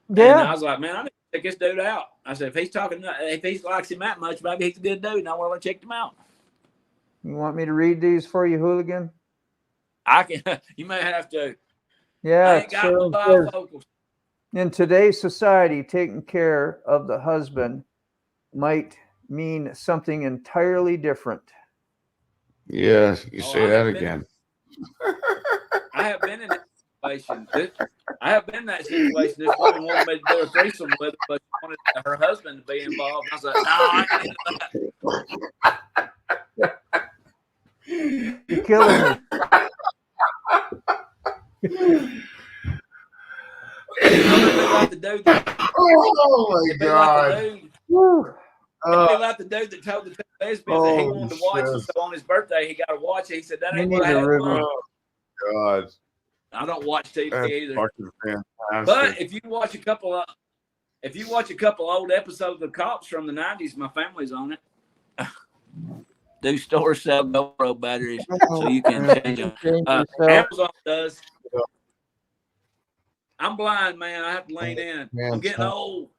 Yeah. And I was like, man, I need to check this dude out. I said, if he likes him that much, maybe he's a good dude, and I want to check him out. You want me to read these for you, Hooligan? I can. You may have to. Yeah. I ain't got no bifocals. In today's society, taking care of the husband might mean something entirely different. Yeah, you say that again. I have been in that situation. I have been in that situation. This woman wanted me to do a threesome with her, but she wanted her husband to be involved. I was like, no, I can't do that. You're killing me. Like the dude oh my God. It'd be like the dude that told the two lesbians that he wanted to watch it. So on his birthday, he got to watch it. He said, that ain't what I had fun. Oh, God. I don't watch TV That's either. fucking fantastic. But if you watch a couple old episodes of Cops from the 90s, my family's on it. Do stores sell GoPro batteries so you can change them. Amazon does. I'm blind, man. I have to lean in. I'm getting old.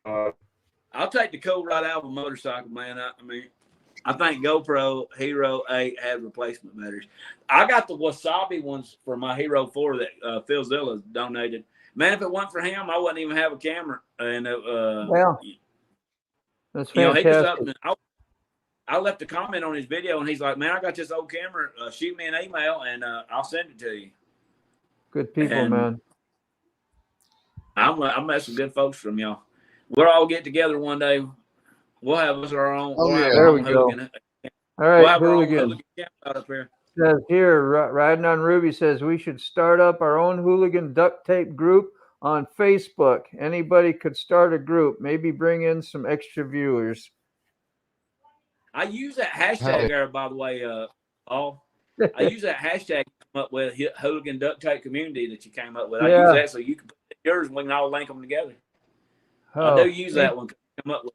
I'll take the cool ride out of a motorcycle, man. I mean, I think GoPro Hero 8 had replacement batteries. I got the Wasabi ones for my Hero 4 that Phil Zilla donated. Man, if it weren't for him, I wouldn't even have a camera. And Well, that's he just fantastic. I left a comment on his video, and he's like, "Man, I got this old camera. Shoot me an email, and I'll send it to you." Good people, And man. I met some good folks from y'all. We'll all get together one day. We'll have us our own. Oh, We'll have yeah. our There own we go. hooligan. All right, We'll have our own hooligan. hooligan camp out up here. Says here, Riding on Ruby says we should start up our own hooligan duct tape group on Facebook. Anybody could start a group, maybe bring in some extra viewers. I use that hashtag there, by the way, Paul. I use that hashtag to come up with hooligan duct tape community that you came up with. I use that so you can put yours and we can all link them together. I do use that one to come up with.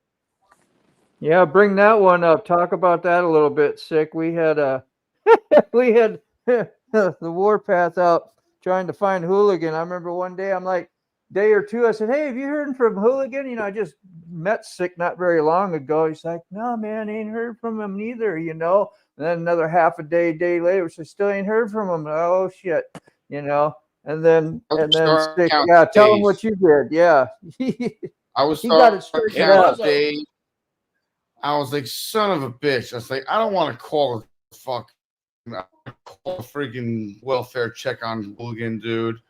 Yeah, bring that one up. Talk about that a little bit, Sick. We had we had the Warpath out trying to find Hooligan. I remember one day, I'm like, day or two, I said, "Hey, have you heard from Hooligan? You know, I just met Sick not very long ago." He's like, "No, man, ain't heard from him neither, you know." And then another half a day later, so still ain't heard from him. Oh shit, you know. And then Sick, yeah, tell him what you did. Yeah. I was he got it straightened out. I was like, son of a bitch. I was like, I don't want to call a freaking welfare check on Hooligan, dude.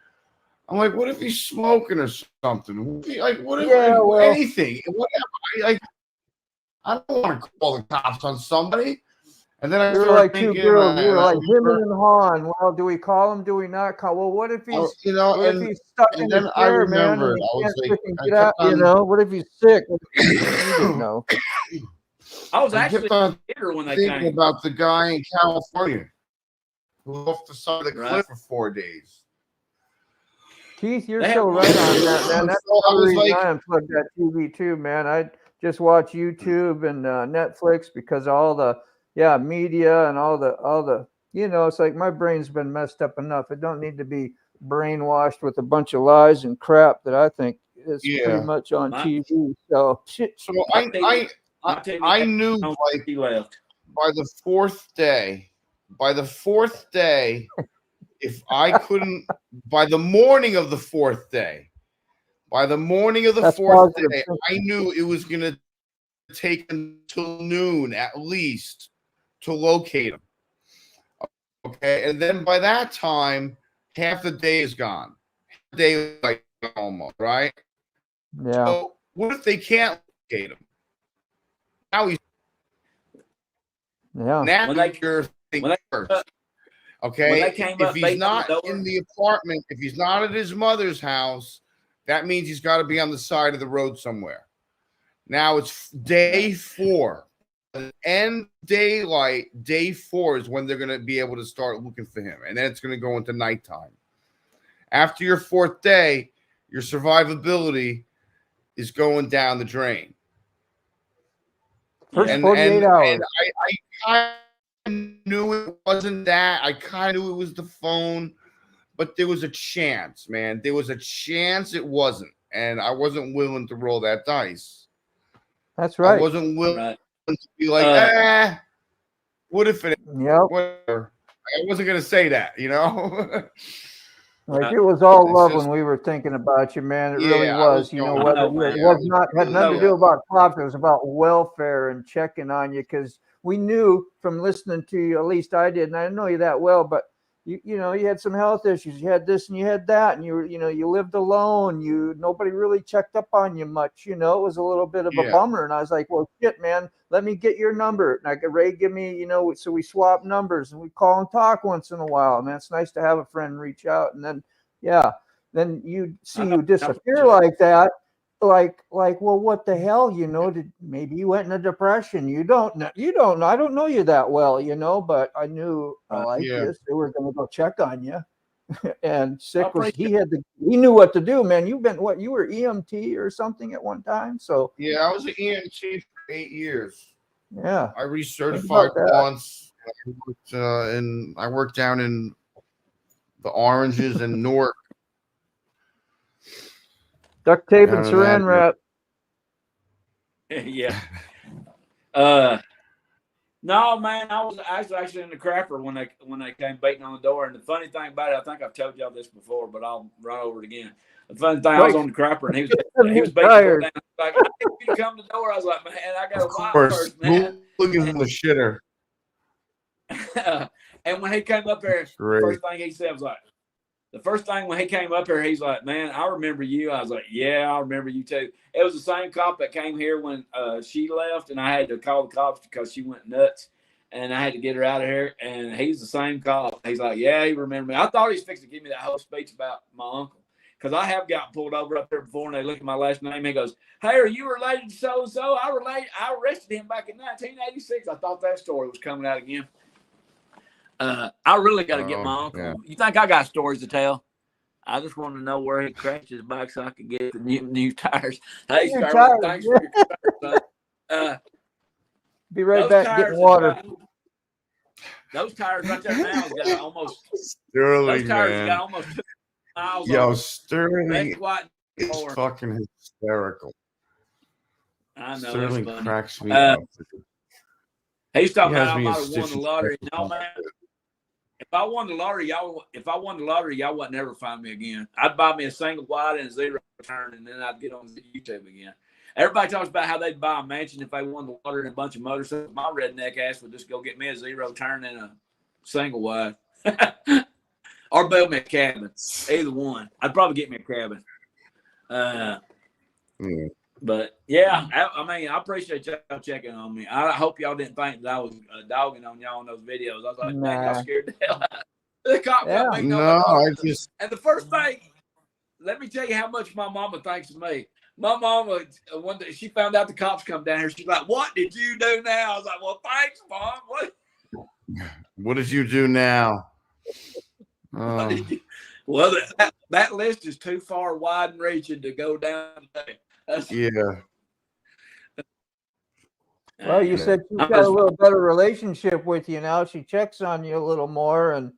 I'm like, what if he's smoking or something? What if anything? Whatever. I don't want to call the cops on somebody. And then I started like thinking, two girls. We were like him and Han. Well, do we call him? Do we not call? Well, what if he's if he's stuck in the chair, man? And he can't freaking get out, you know? What if he's sick? You didn't know. I was actually when they thinking came. about the guy in California who off the side of the cliff for 4 days. Keith, you're so right on that, man. That's the reason I unplugged that TV too, man. I just watch YouTube and Netflix because all the media and all the you know, it's like my brain's been messed up enough. It don't need to be brainwashed with a bunch of lies and crap that I think is pretty much on TV. So shit. So I knew like by the fourth day, if I couldn't, by the morning of the fourth day, I knew it was going to take until noon at least to locate him. Okay. And then by that time, half the day is gone. Daylight almost, right? Yeah. So what if they can't locate him? Now he's you're thinking first. Okay, if he's not in the apartment, if he's not at his mother's house, that means he's got to be on the side of the road somewhere. Now it's day 4. End daylight, day 4 is when they're going to be able to start looking for him. And then it's going to go into nighttime. After your 4th day, your survivability is going down the drain. First 48 hours. And I kind of knew it wasn't that. I kind of knew it was the phone, but there was a chance, man. There was a chance it wasn't, and I wasn't willing to roll that dice. That's right. I wasn't willing to be like, what if it? Yep. Whatever. I wasn't gonna say that, you know. Like it was all love when we were thinking about you, man. It really was. You know, whether it was not had nothing to do about cops. It was about welfare and checking on you because we knew from listening to you. At least I did, and I didn't know you that well, but you know, you had some health issues. You had this and you had that, and you lived alone. Nobody really checked up on you much. You know, it was a little bit of a bummer. And I was like, well, shit, man, let me get your number. And Ray give me, so we swap numbers and we call and talk once in a while. Man, it's nice to have a friend reach out. And then, then you see you disappear like that. Like, well, what the hell, maybe you went in a depression. You don't know. I don't know you that well, but I knew this. They were going to go check on you. And Sick was, he knew what to do, man. You were EMT or something at one time. So yeah, I was an EMT for 8 years. Yeah. I recertified once. I worked down in the Oranges and Newark. Duct tape and saran wrap. Yeah. No, man, I was actually in the crapper when they came beating on the door. And the funny thing about it, I think I've told y'all this before, but I'll run over it again. The funny thing, I was on the crapper and he was beating the door down. Like, I need you to come to the door. I was like, man, I got a virus, man. Hooligan the shitter. And when he came up there, the first thing he said was like, the first thing when he came up here, he's like, man, I remember you. I was like, yeah, I remember you too. It was the same cop that came here when she left, and I had to call the cops because she went nuts, and I had to get her out of here. And he's the same cop. He's like, yeah, he remembered me. I thought he was fixing to give me that whole speech about my uncle, because I have got pulled over up there before, and they look at my last name. He goes, hey, are you related to so-and-so? I arrested him back in 1986. I thought that story was coming out again. I really got to get my uncle. Yeah. You think I got stories to tell? I just want to know where he crashed his bike so I could get the new tires. Hey, Scarlett, thanks for your tires. Be right back getting water. Those tires right there now got almost. Sterling, those tires man. Got almost 2 miles. Yo, Sterling is fucking hysterical. I know. Sterling cracks me up. He's talking about I might have won the lottery. No, man. If I won the lottery, y'all wouldn't never find me again. I'd buy me a single wide and a zero turn, and then I'd get on YouTube again. Everybody talks about how they'd buy a mansion if they won the lottery and a bunch of motorcycles. My redneck ass would just go get me a zero turn and a single wide. Or build me a cabin. Either one. I'd probably get me a cabin. But yeah, I mean, I appreciate y'all checking on me. I hope y'all didn't think that I was dogging on y'all in those videos. I was like, man, y'all scared the hell out. The cop got me. And the first thing, let me tell you how much my mama thinks of me. My mama, one day she found out the cops come down here. She's like, "What did you do now?" I was like, "Well, thanks, Mom." What did you do now? Well, that list is too far wide and reaching to go down today. Yeah. Well, you said she's got a little better relationship with you now. She checks on you a little more and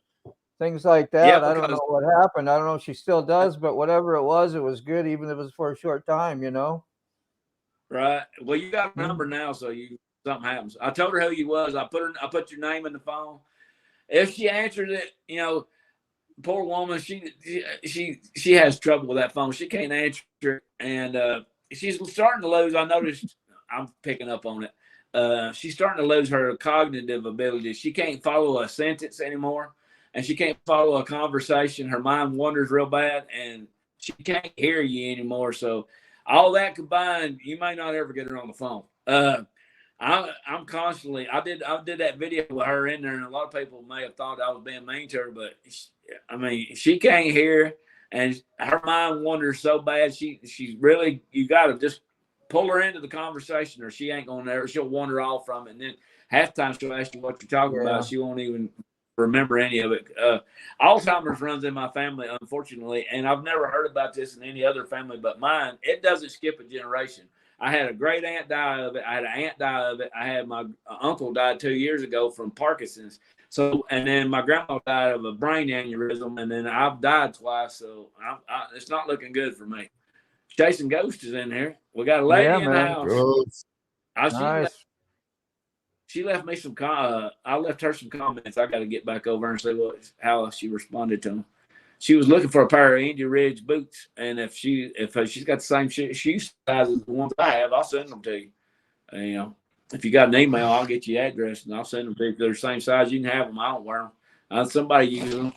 things like that. Yeah, I don't know what happened. I don't know if she still does, but whatever it was good, even if it was for a short time, you know? Right. Well, you got a number now, so something happens. I told her who you was. I put your name in the phone. If she answered it, you know, poor woman, she has trouble with that phone. She can't answer it, and she's starting to lose. I noticed. I'm picking up on it. She's starting to lose her cognitive ability. She can't follow a sentence anymore, and she can't follow a conversation. Her mind wanders real bad, and she can't hear you anymore. So all that combined, you may not ever get her on the phone. I'm constantly. I did that video with her in there, and a lot of people may have thought I was being mean to her, but she can't hear, and her mind wanders so bad. She's really, you got to just pull her into the conversation, or she ain't going there. She'll wander off from it, and then half the time she'll ask you what you're talking about. She won't even remember any of it. Alzheimer's runs in my family, unfortunately, and I've never heard about this in any other family but mine. It doesn't skip a generation. I had a great aunt die of it. I had an aunt die of it. I had my uncle died 2 years ago from Parkinson's. So, and then my grandma died of a brain aneurysm, and then I've died twice. So it's not looking good for me. Chasing Ghost is in here. We got a lady in the house. Nice. She left me some. I left her some comments. I got to get back over and see how she responded to them. She was looking for a pair of Indy Ridge boots, and if she's got the same shoe size as the ones I have, I'll send them to you. You know, if you got an email, I'll get you address and I'll send them to you. If they're the same size, you can have them. I don't wear them. Somebody uses them.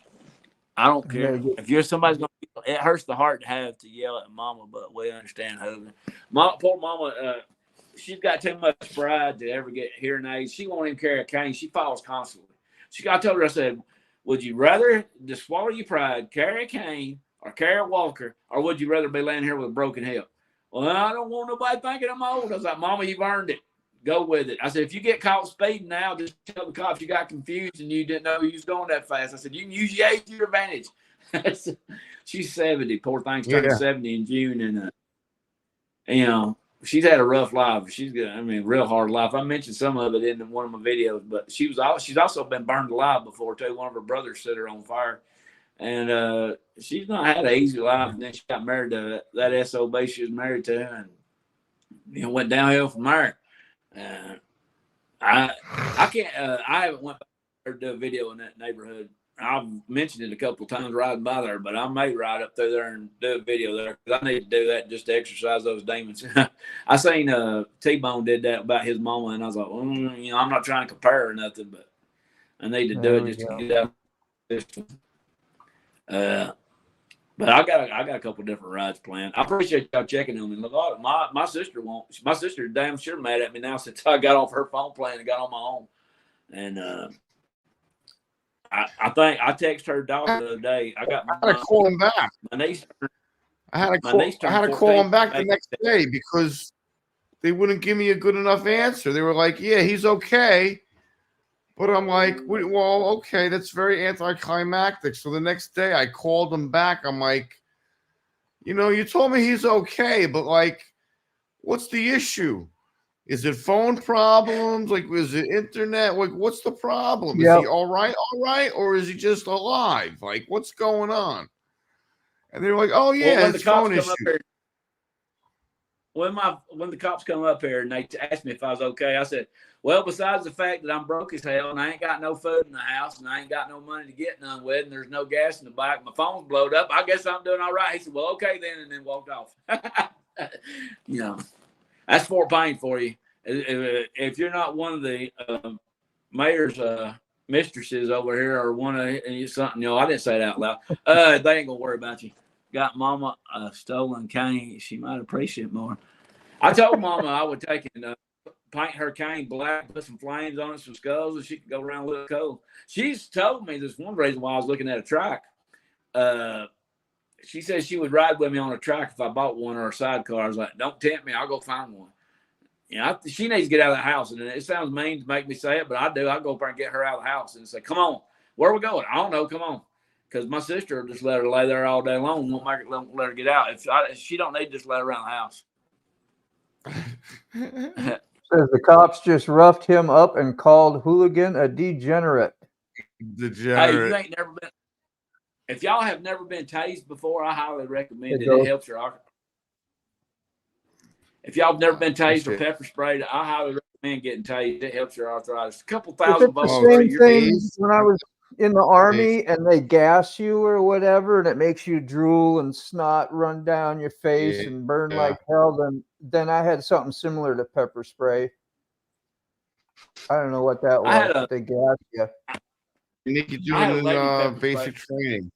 I don't care. If you're somebody's gonna, it hurts the heart to have to yell at Mama, but we understand her. Poor Mama, she's got too much pride to ever get hearing aids. She won't even carry a cane. She falls constantly. I told her, I said, would you rather just swallow your pride, carry a cane, or carry a walker, or would you rather be laying here with a broken hip? Well, I don't want nobody thinking I'm old. I was like, Mama, you've earned it. Go with it. I said, if you get caught speeding now, just tell the cops you got confused and you didn't know you was going that fast. I said, you can use your age to your advantage. She's 70. Poor thing's turning 70 in June. And, you know, she's had a rough life. She's got, real hard life. I mentioned some of it in one of my videos, but she's also been burned alive before too. One of her brothers set her on fire, and she's not had an easy life. And then she got married to that SOB she was married to, and went downhill from there. I can't. I haven't went back there to do a video in that neighborhood. I've mentioned it a couple of times riding by there, but I may ride up through there and do a video there because I need to do that just to exercise those demons. I seen T-Bone did that about his mama, and I was like, well, you know, I'm not trying to compare or nothing, but I need to do it just to get out. But I got a couple different rides planned. I appreciate y'all checking on me. Look, my sister won't. My sister damn sure mad at me now since I got off her phone plan and got on my own. And I think I texted her daughter the other day. I had to call him back. My niece. I had to call him back the next day because they wouldn't give me a good enough answer. They were like, "Yeah, he's okay," but I'm like, "Well, okay, that's very anticlimactic." So the next day, I called him back. I'm like, "You know, you told me he's okay, but like, what's the issue? Is it phone problems? Like, is it internet? Like, what's the problem? Is he all right, or is he just alive? Like, what's going on?" And they're like, "Oh yeah, well, it's phone issue." When the cops come up here and they asked me if I was okay, I said, well, besides the fact that I'm broke as hell and I ain't got no food in the house and I ain't got no money to get none with and there's no gas in the bike, my phone's blowed up, I guess I'm doing all right. He said, well, okay then, and then walked off. You know, that's Fort Payne for you. If you're not one of the mayor's mistresses over here or one of something, you know, I didn't say that out loud. They ain't gonna worry about you. Got mama a stolen cane. She might appreciate it more. I told mama I would take and paint her cane black, put some flames on it, some skulls, and she could go around look cool. She's told me this one reason why I was looking at a track. She said she would ride with me on a track if I bought one or a sidecar. I was like, don't tempt me. I'll go find one. You know, she needs to get out of the house. And it sounds mean to make me say it, but I do. I go up there and get her out of the house and say, come on, where are we going? I don't know. Come on. Because my sister will just let her lay there all day long. Won't let her get out. If she don't need to just let her around the house. Says the cops just roughed him up and called hooligan a degenerate. Hey, you ain't never been. If y'all have never been tased before, I highly recommend it. It helps your arthritis. If y'all have never been tased or pepper sprayed, I highly recommend getting tased. It helps your arthritis. A couple $1,000 bucks. The same thing when I was in the Army and they gas you or whatever, and it makes you drool and snot run down your face and burn like hell. Then I had something similar to pepper spray. I don't know what that was. But they gassed you. You need to do it in basic training.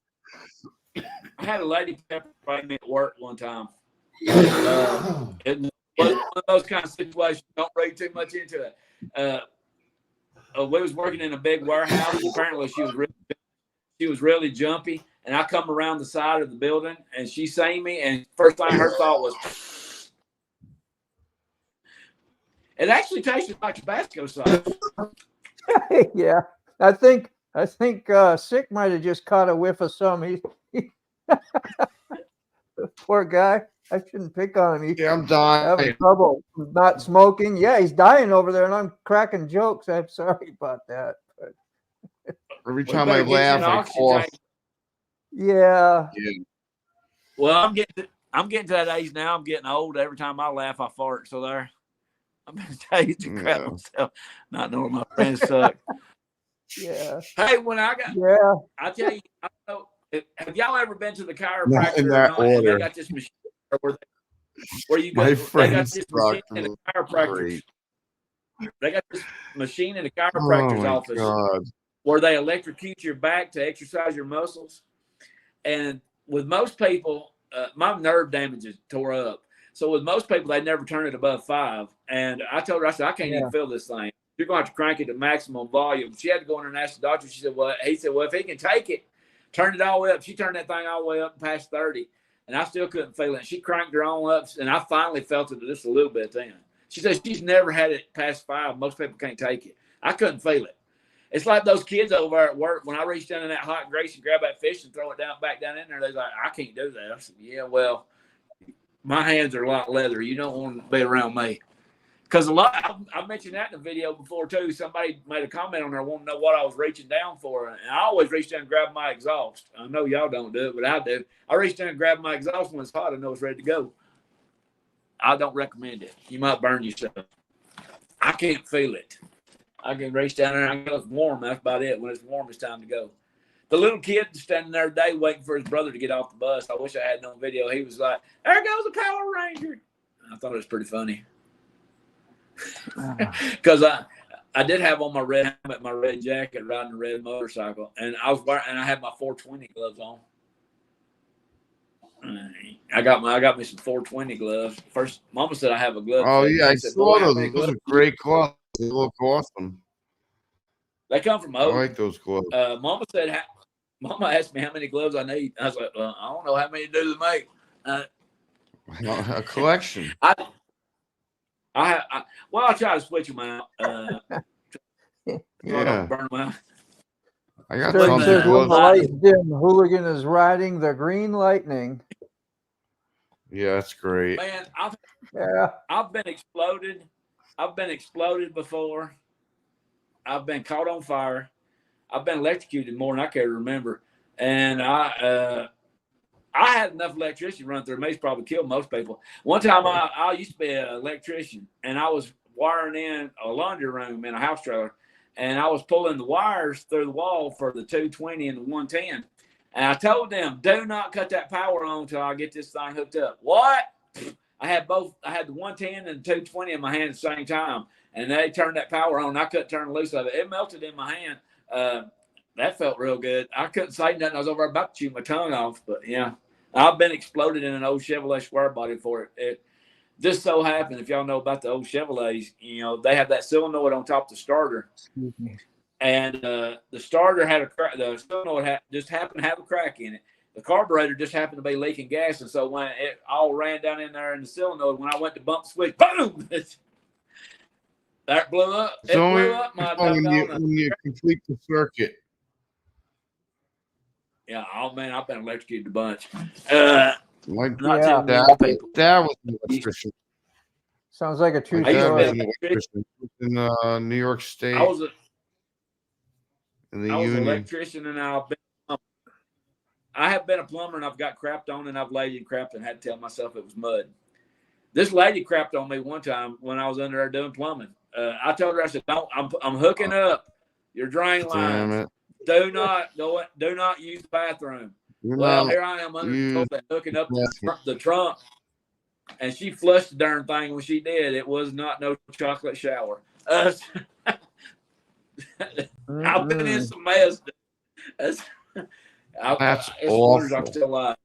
I had a lady pepper spray me at work one time. It was one of those kind of situations. Don't read too much into it. We was working in a big warehouse. Apparently, she was really jumpy, and I come around the side of the building, and she seen me, and first thing her thought was, it actually tasted like Tabasco sauce. Yeah, I think Sick might have just caught a whiff of some. Poor guy. I shouldn't pick on him. I'm dying. Having trouble not smoking. Yeah, he's dying over there, and I'm cracking jokes. I'm sorry about that. But every time I laugh, I cough. Yeah. Well, I'm getting to that age now. I'm getting old. Every time I laugh, I fart. So there, I'm gonna tell you to crap myself. Not knowing my friends suck. Yeah. Hey, when I tell you, I don't know. Have y'all ever been to the chiropractor? Not in that order. They got this machine where you go. They got this machine in the chiropractor. They got this machine in the chiropractor's office where they electrocute your back to exercise your muscles. And with most people, my nerve damage is tore up. So with most people, they never turn it above 5. And I told her, I said, I can't even feel this thing. You're going to have to crank it to maximum volume. She had to go in there and ask the doctor. She said, well, he said, well, if he can take it, turn it all the way up. She turned that thing all the way up past 30, and I still couldn't feel it. She cranked her own up, and I finally felt it just a little bit then. She says she's never had it past 5. Most people can't take it. I couldn't feel it. It's like those kids over there at work. When I reach down in that hot grease and grab that fish and throw it back down in there, they're like, I can't do that. I said, yeah, well, my hands are like leather. You don't want to be around me. Because I mentioned that in the video before, too. Somebody made a comment on there, wanting to know what I was reaching down for. And I always reach down and grab my exhaust. I know y'all don't do it, but I do. I reach down and grab my exhaust when it's hot. I know it's ready to go. I don't recommend it. You might burn yourself. I can't feel it. I can race down there and I go, it's warm. That's about it. When it's warm, it's time to go. The little kid standing there today waiting for his brother to get off the bus. I wish I had no video. He was like, there goes a Power Ranger. I thought it was pretty funny. Because I did have on my red helmet, my red jacket, riding a red motorcycle, and I had my 420 gloves on. I got me some 420 gloves. First, Mama said I have a glove. Oh yeah, I said, saw those. Those are great gloves. They look awesome. They come from I Oak. like those gloves. Mama asked me how many gloves I need. I was like, well, I don't know how many do they make. A collection. Well, I'll try to switch them out. Yeah. Burn them out. I got Sterling tons says of when the gloves. lights dim, the hooligan is riding the green lightning. Yeah, that's great. Man, I've been exploded. I've been exploded before. I've been caught on fire. I've been electrocuted more than I can remember. And I had enough electricity run through me. It's probably killed most people. One time I used to be an electrician, and I was wiring in a laundry room in a house trailer, and I was pulling the wires through the wall for the 220 and the 110. And I told them, do not cut that power on until I get this thing hooked up. What? I had both. I had the 110 and the 220 in my hand at the same time, and they turned that power on. I couldn't turn it loose of it. It melted in my hand. That felt real good. I couldn't say nothing. I was over about to chew my tongue off, but yeah. I've been exploded in an old Chevrolet square body for it. It just so happened, if y'all know about the old Chevrolets, they have that solenoid on top of the starter. And the starter had a crack. The solenoid just happened to have a crack in it. The carburetor just happened to be leaking gas. And so when it all ran down in there in the solenoid, when I went to bump the switch, boom! That blew up. It blew up my when you complete the circuit. Yeah, oh man, I've been electrocuted a bunch. My dad was an electrician. Sounds like a true My dad was story. an electrician in New York State. I was in the an union. electrician, and I have been a plumber, and I've got crapped on, and I've laid and crapped, and had to tell myself it was mud. This lady crapped on me one time when I was under there doing plumbing. I told her, I said, "Don't, I'm hooking up your drain line. Do not use the bathroom." Well, here I am under the toilet hooking up the trunk, and she flushed the darn thing. When she did, it was not no chocolate shower. I've been in some mess. That's awful. I'm still alive.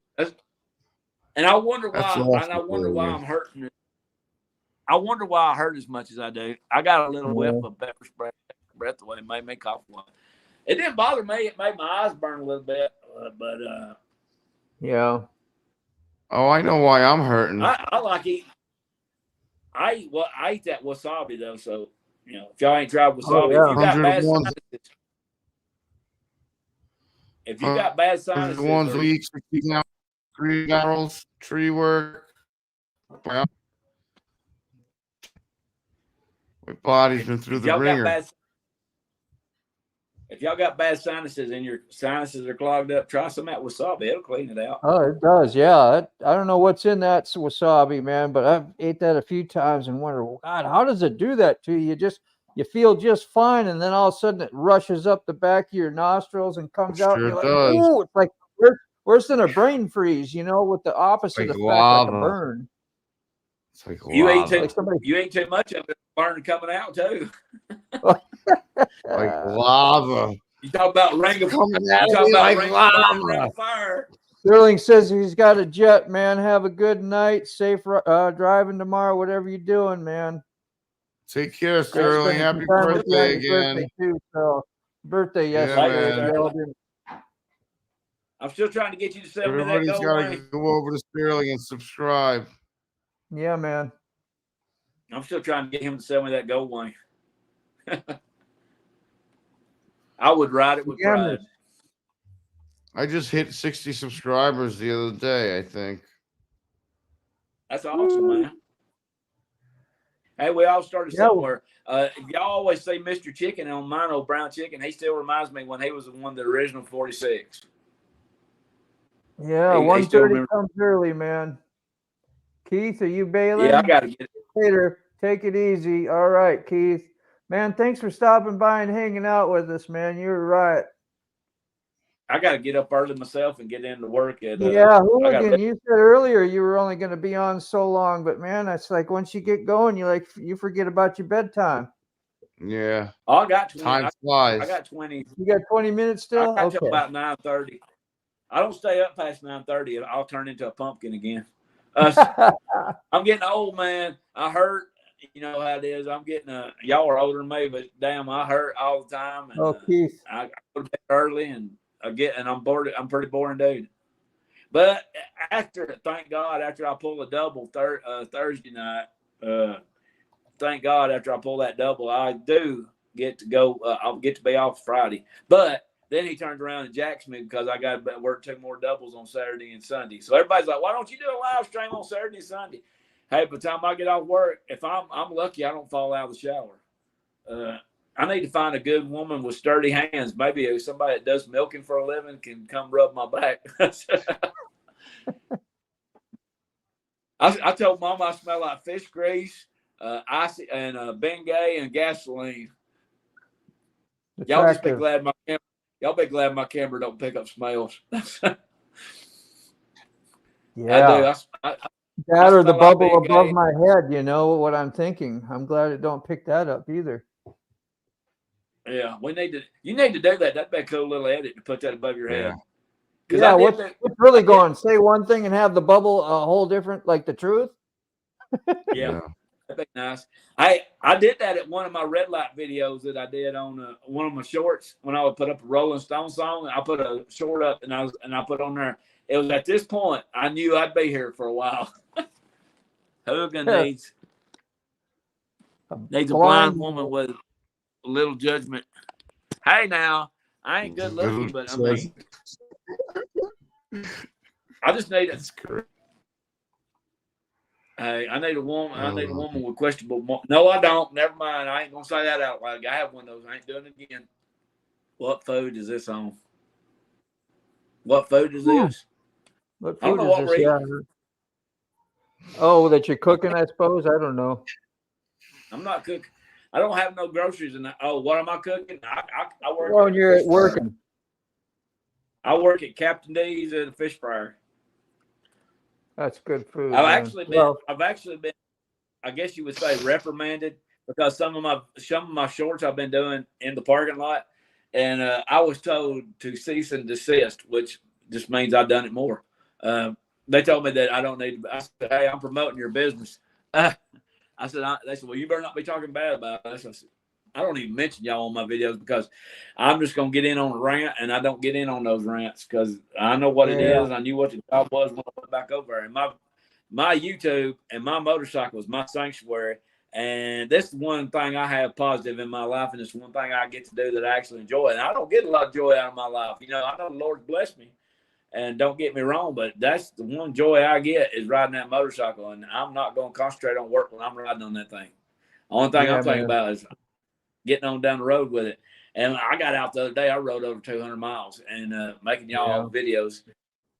And I wonder why. And I wonder why I'm hurting. I wonder why I hurt as much as I do. I got a little whiff of pepper spray, breath away, made me cough a lot. It didn't bother me. It made my eyes burn a little bit, but yeah. Oh, I know why I'm hurting. I like eating. I eat that wasabi though, so if y'all ain't tried wasabi, if you got bad sinuses, the ones we eat 60 ounce, 3 barrels, tree work. My body's been through the ringer. If y'all got bad sinuses and your sinuses are clogged up, try some of that wasabi. It'll clean it out. Oh, it does. Yeah. I don't know what's in that wasabi, man, but I've ate that a few times and wonder, God, how does it do that to you? You feel just fine, and then all of a sudden it rushes up the back of your nostrils and comes out. And you're like, ooh, it's like worse than a brain freeze, with the opposite effect, like a burn. It's like you ate too much of it, burn coming out too. Like lava. You talk about ring of fire. Sterling says he's got a jet, man. Have a good night. Safe driving tomorrow, whatever you're doing, man. Take care, Sterling. Happy birthday again. Birthday yesterday. I'm still trying to get you to send me that Everybody's got to go over to Sterling and subscribe. Yeah, man. I'm still trying to get him to sell me that gold wine. I would ride it with pride. I just hit 60 subscribers the other day, I think. That's awesome, man. Hey, we all started somewhere. Y'all always say Mr. Chicken on mine, old brown chicken. He still reminds me when he was one of the original 46. Yeah, 1:30 comes early, man. Keith, are you bailing? Yeah, I got to get it. Later. Take it easy. All right, Keith. Man, thanks for stopping by and hanging out with us, man. You're right. I got to get up early myself and get into work at. Yeah, Hooligan, you said earlier you were only going to be on so long, but man, that's like once you get going, you forget about your bedtime. Yeah. Oh, I got 20. Time flies. I got 20. You got 20 minutes still? I got Okay. till about 9:30. I don't stay up past 9:30. I'll turn into a pumpkin again. I'm getting old, man. I hurt. You know how it is. I'm getting y'all are older than me, but damn, I hurt all the time. And, Keith. I go to bed early and I'm bored. I'm pretty boring dude. But thank God, after I pull a double Thursday night, thank God after I pull that double, I do get to go. I'll get to be off Friday. But then he turned around and jacks me because I got to work 2 more doubles on Saturday and Sunday. So everybody's like, why don't you do a live stream on Saturday and Sunday? Hey, by the time I get off work, if I'm lucky, I don't fall out of the shower. I need to find a good woman with sturdy hands. Maybe somebody that does milking for a living can come rub my back. I told Mama I smell like fish grease, icy, and Bengay and gasoline. Y'all just be glad my camera don't pick up smells. Yeah. I do. That or the bubble above my head, you know what I'm thinking. I'm glad it don't pick that up either. Yeah, you need to do that. That'd be a cool little edit to put that above your head. Yeah, what's really going? Say one thing and have the bubble a whole different, like the truth? Yeah, that'd be nice. I did that at one of my red light videos that I did on one of my shorts when I would put up a Rolling Stone song. I put a short up and I put on there. It was at this point I knew I'd be here for a while. Hogan needs a blind woman with a little judgment. Hey, now I ain't good looking, but I mean, I just need it. Hey, I need a woman. I need a woman with questionable. No, I don't. Never mind. I ain't gonna say that out loud. I have one of those. I ain't doing it again. What food is this on? What food is this? What food is this? Yeah. Oh, that you're cooking, I suppose. I don't know. I'm not cooking. I don't have no groceries in that. Oh, what am I cooking? I work. Well, you're working. I work at Captain D's at a fish fryer. That's good food. I've actually been. I guess you would say reprimanded because some of my shorts I've been doing in the parking lot, and I was told to cease and desist, which just means I've done it more. They told me that I don't need to. I said, "Hey, I'm promoting your business." They said, "Well, you better not be talking bad about us." I said, I don't even mention y'all on my videos because I'm just gonna get in on a rant, and I don't get in on those rants because I know what it is. I knew what the job was when I went back over there. And my YouTube and my motorcycle is my sanctuary, and this is one thing I have positive in my life, and it's one thing I get to do that I actually enjoy. And I don't get a lot of joy out of my life. You know, I know the Lord blessed me, and don't get me wrong, but that's the one joy I get is riding that motorcycle, and I'm not gonna concentrate on work when I'm riding on that thing. The only thing I'm thinking about is getting on down the road with it. And I got out the other day. I rode over 200 miles and making y'all videos.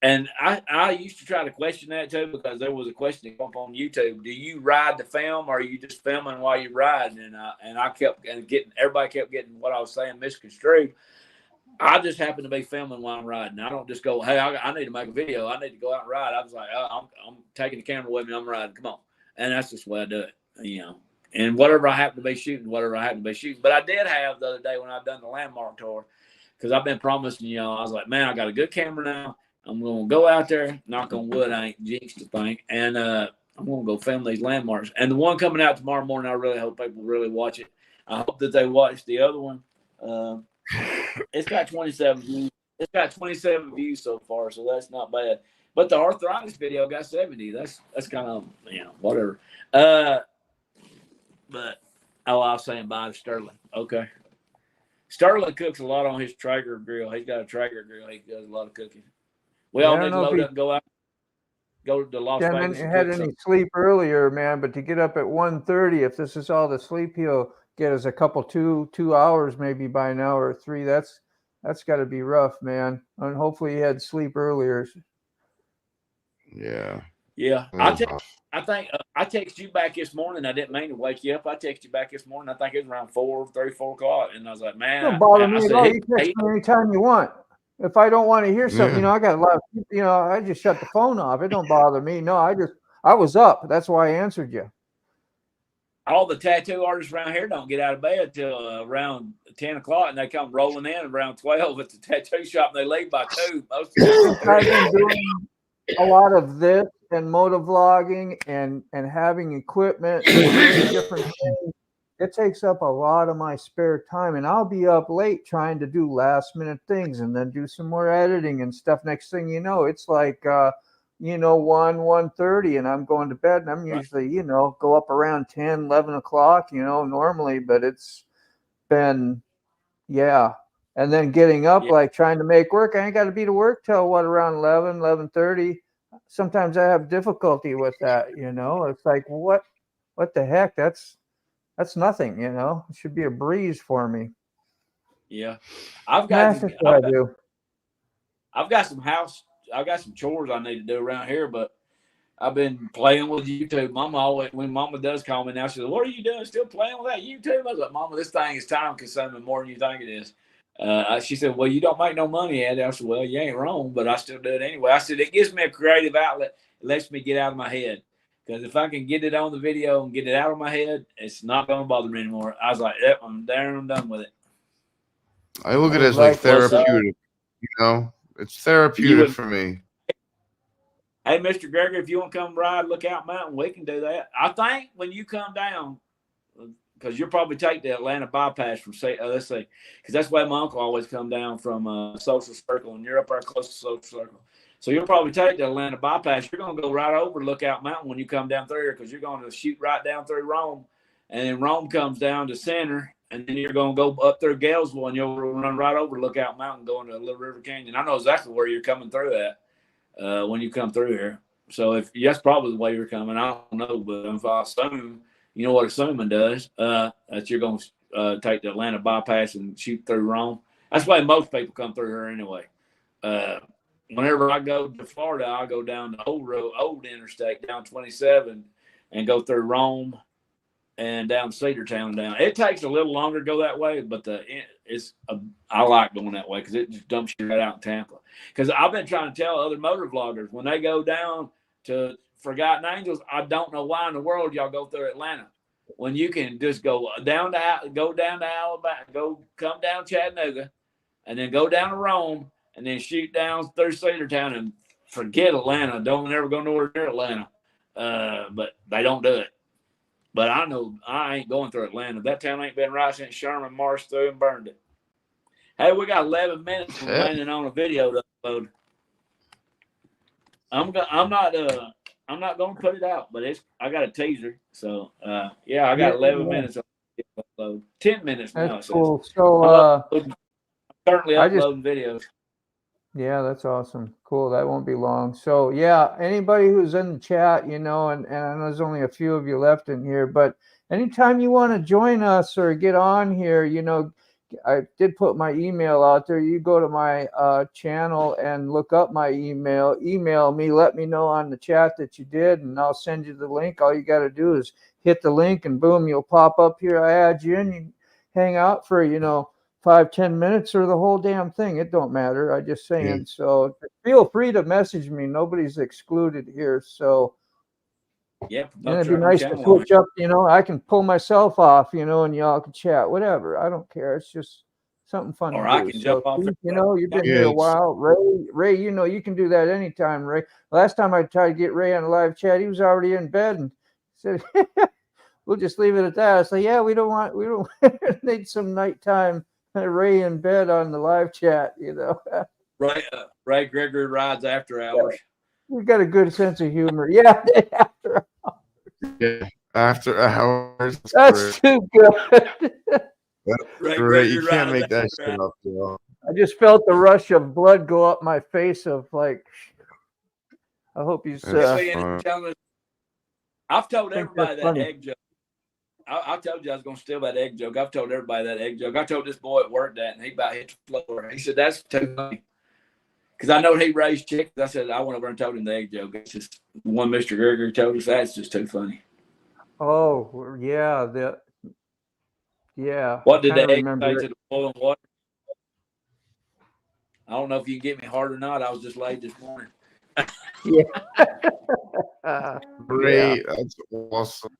And I used to try to question that too because there was a question up on YouTube. Do you ride to film or are you just filming while you ride? And I kept everybody kept getting what I was saying misconstrued. I just happen to be filming while I'm riding. I don't just go, hey, I need to make a video. I need to go out and ride. I was like, I'm taking the camera with me. I'm riding. Come on. And that's just the way I do it, you know. And whatever I happen to be shooting. But I did have the other day when I done the Landmark tour, because I've been promising y'all, I was like, man, I got a good camera now. I'm going to go out there, knock on wood, I ain't jinxed a thing, and I'm going to go film these landmarks. And the one coming out tomorrow morning, I really hope people really watch it. I hope that they watch the other one. It's got 27 views. It's got 27 views so far, so that's not bad. But the arthritis video got 70. That's kind of, you know, whatever. But I was saying bye to Sterling. Okay. Sterling cooks a lot on his Traeger grill. He's got a Traeger grill. He does a lot of cooking. We all need to load up and go to Las Vegas. He had any sleep earlier, man, but to get up at 1:30, if this is all the sleep he'll get us a couple 2 hours maybe by now or 3. That's got to be rough, man. And hopefully he had sleep earlier. Yeah. Yeah. Oh, I think I texted you back this morning. I didn't mean to wake you up. I texted you back this morning. I think it was around 4 o'clock. And I was like, man, Don't bother me I at said, all. You text me anytime you want. If I don't want to hear something, yeah. I got a lot of, I just shut the phone off. It don't bother me. No, I was up. That's why I answered you. all the tattoo artists around here don't get out of bed till around 10 o'clock, and they come rolling in around 12 at the tattoo shop, and they leave by 2. Most of them I've been doing a lot of this and motovlogging and having equipment and doing different things. It takes up a lot of my spare time, and I'll be up late trying to do last minute things and then do some more editing and stuff. Next thing you know, it's like 1:30, and I'm going to bed, and I'm usually go up around 10, 11 o'clock normally, but it's been and then getting up like trying to make work. I ain't got to be to work till around 11:30. Sometimes I have difficulty with that. It's like what the heck? That's nothing. It should be a breeze for me. Yeah, I've got some chores I need to do around here, but I've been playing with YouTube. When Mama does call me now, she says, "What are you doing? Still playing with that YouTube?" I was like, "Mama, this thing is time consuming more than you think it is." She said, "Well, you don't make no money at it." I said, "Well, you ain't wrong, but I still do it anyway." I said, "It gives me a creative outlet. It lets me get out of my head. Because if I can get it on the video and get it out of my head, it's not going to bother me anymore." I was like, "Yep, I'm there and I'm done with it." I look at it as like therapeutic. It's therapeutic for me. Hey, Mr. Gregory, if you want to come ride Lookout Mountain, we can do that. I think when you come down, because you'll probably take the Atlanta bypass from, let's say, because that's why my uncle always come down from Social Circle, and you're up there close to Social Circle. So you'll probably take the Atlanta bypass. You're going to go right over Lookout Mountain when you come down through here, because you're going to shoot right down through Rome, and then Rome comes down to center, and then you're going to go up through Galesville, and you'll run right over Lookout Mountain going to Little River Canyon. I know exactly where you're coming through at. When you come through here. So that's probably the way you're coming. I don't know, but if I assume, you know what assuming does, that you're going to take the Atlanta bypass and shoot through Rome. That's why most people come through here anyway. Whenever I go to Florida, I go down the old interstate, down 27, and go through Rome and down Cedartown down. It takes a little longer to go that way, but I like going that way because it just dumps you right out in Tampa. Because I've been trying to tell other motor vloggers, when they go down to Forgotten Angels, I don't know why in the world y'all go through Atlanta when you can just go down to Alabama, come down Chattanooga, and then go down to Rome, and then shoot down through Cedartown and forget Atlanta. Don't ever go nowhere near Atlanta. But they don't do it. But I know I ain't going through Atlanta. That town ain't been right since Sherman marched through and burned it. Hey, we got 11 minutes remaining on a video to upload. I'm not going to put it out, but I got a teaser. So I got 11 minutes on to upload. 10 minutes now. That's cool. So I'm currently uploading videos. Yeah, that's awesome. Cool. That won't be long. So yeah, anybody who's in the chat, and I know there's only a few of you left in here, but anytime you want to join us or get on here, I did put my email out there. You go to my channel and look up my email me, let me know on the chat that you did, and I'll send you the link. All you got to do is hit the link and boom, you'll pop up here. I add you in, you hang out for 5-10 minutes or the whole damn thing. It don't matter. I just saying. Yeah. So feel free to message me. Nobody's excluded here. So yeah, it'd be nice to switch up. I can pull myself off. And y'all can chat. Whatever. I don't care. It's just something fun to do. I can jump off. You've been here a while, Ray. You can do that anytime, Ray. Last time I tried to get Ray on a live chat, he was already in bed and said, "We'll just leave it at that." I said, "Yeah, we don't need some nighttime." Ray in bed on the live chat, Ray Gregory rides after hours. You've got a good sense of humor. Yeah, after hours. Yeah, after hours. That's too good. Ray, you can't make that shit up, Joe. I just felt the rush of blood go up my face of like, I hope he's. I've told everybody that egg joke. I told you I was going to steal that egg joke. I've told everybody that egg joke. I told this boy at work that, and he about hit the floor. He said, "That's too funny." because I know he raised chickens. I said I went over and told him the egg joke. It's just one Mr. Gregory told us. That's just too funny. Oh, yeah. Yeah. What I did the kinda egg remember say it. to the boiling water? I don't know if you can get me hard or not. I was just late this morning. Great. That's awesome.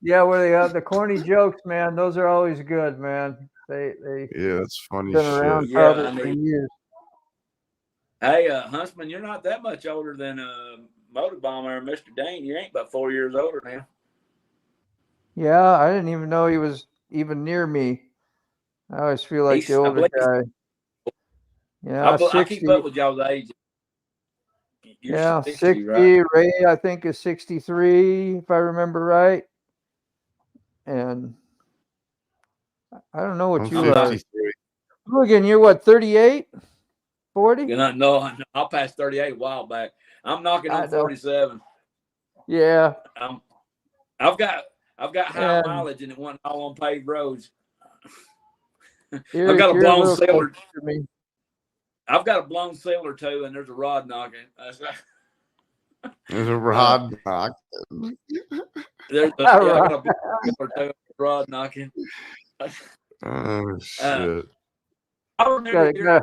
Yeah, well, the corny jokes, man, those are always good, man. They Yeah, that's funny been shit. around Yeah, probably I for mean, years. hey, Huntsman, you're not that much older than MotoBaum or Mr. Dane. You ain't about 4 years older now. Yeah, I didn't even know he was even near me. I always feel like the I older believe guy. Yeah, I 60. keep up with y'all's age. You're Yeah, 60, right? Ray, I think, is 63, if I remember right. And I don't know what I'm you are. 53. Hooligan, you're what, 38? 40? You know, no, I'll pass 38 a while back. I'm knocking I on know. 47. Yeah. I've got high And mileage and it wasn't all on paved roads. I've you're got a a blown little sealer. closer to me. I've got a blown sealer too, and there's a rod knocking. There's a rod knock. I got a blown sealer too, rod knocking. Oh shit. I remember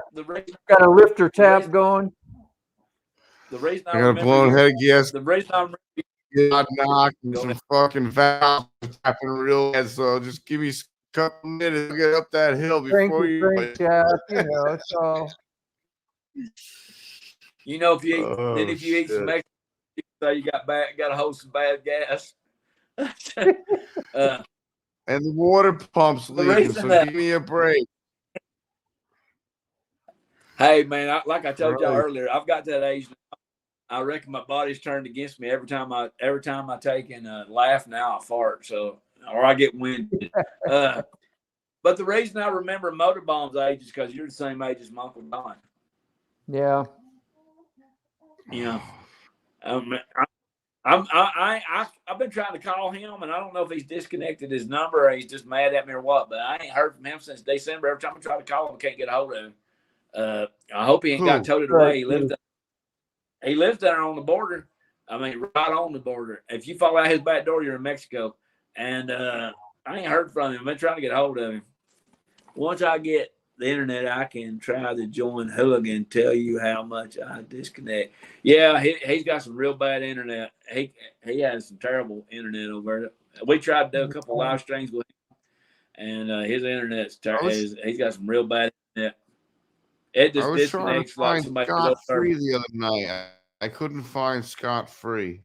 Got a lifter tap going. The reason I got a blown head gas. The reason I remember Rod knock and some fucking valves tapping real bad. So just give me a couple minutes to get up that hill before you. Yeah, you know, so. You know, if you eat some extra, so you got to hold some bad gas. And the water pump's leaking, so give me a break. Hey man, like I told y'all earlier, I've got that age now. I reckon my body's turned against me every time I take and laugh. Now I fart, or I get winded. But the reason I remember MotoBaum's age is because you're the same age as my Uncle Don. Yeah. You know, I've been trying to call him, and I don't know if he's disconnected his number or he's just mad at me or what. But I ain't heard from him since December. Every time I try to call him, I can't get a hold of him. I hope he ain't got toted away. He lives there on the border. I mean, right on the border. If you fall out his back door, you're in Mexico. And I ain't heard from him. I've been trying to get a hold of him. Once I get the internet, I can try to join Hooligan, tell you how much I disconnect. Yeah, he's got some real bad internet. He has some terrible internet over there. We tried to do a couple live streams with him, and his internet's he's got some real bad internet. It just disconnects like somebody Scott Free the other night. I couldn't find Scott Free.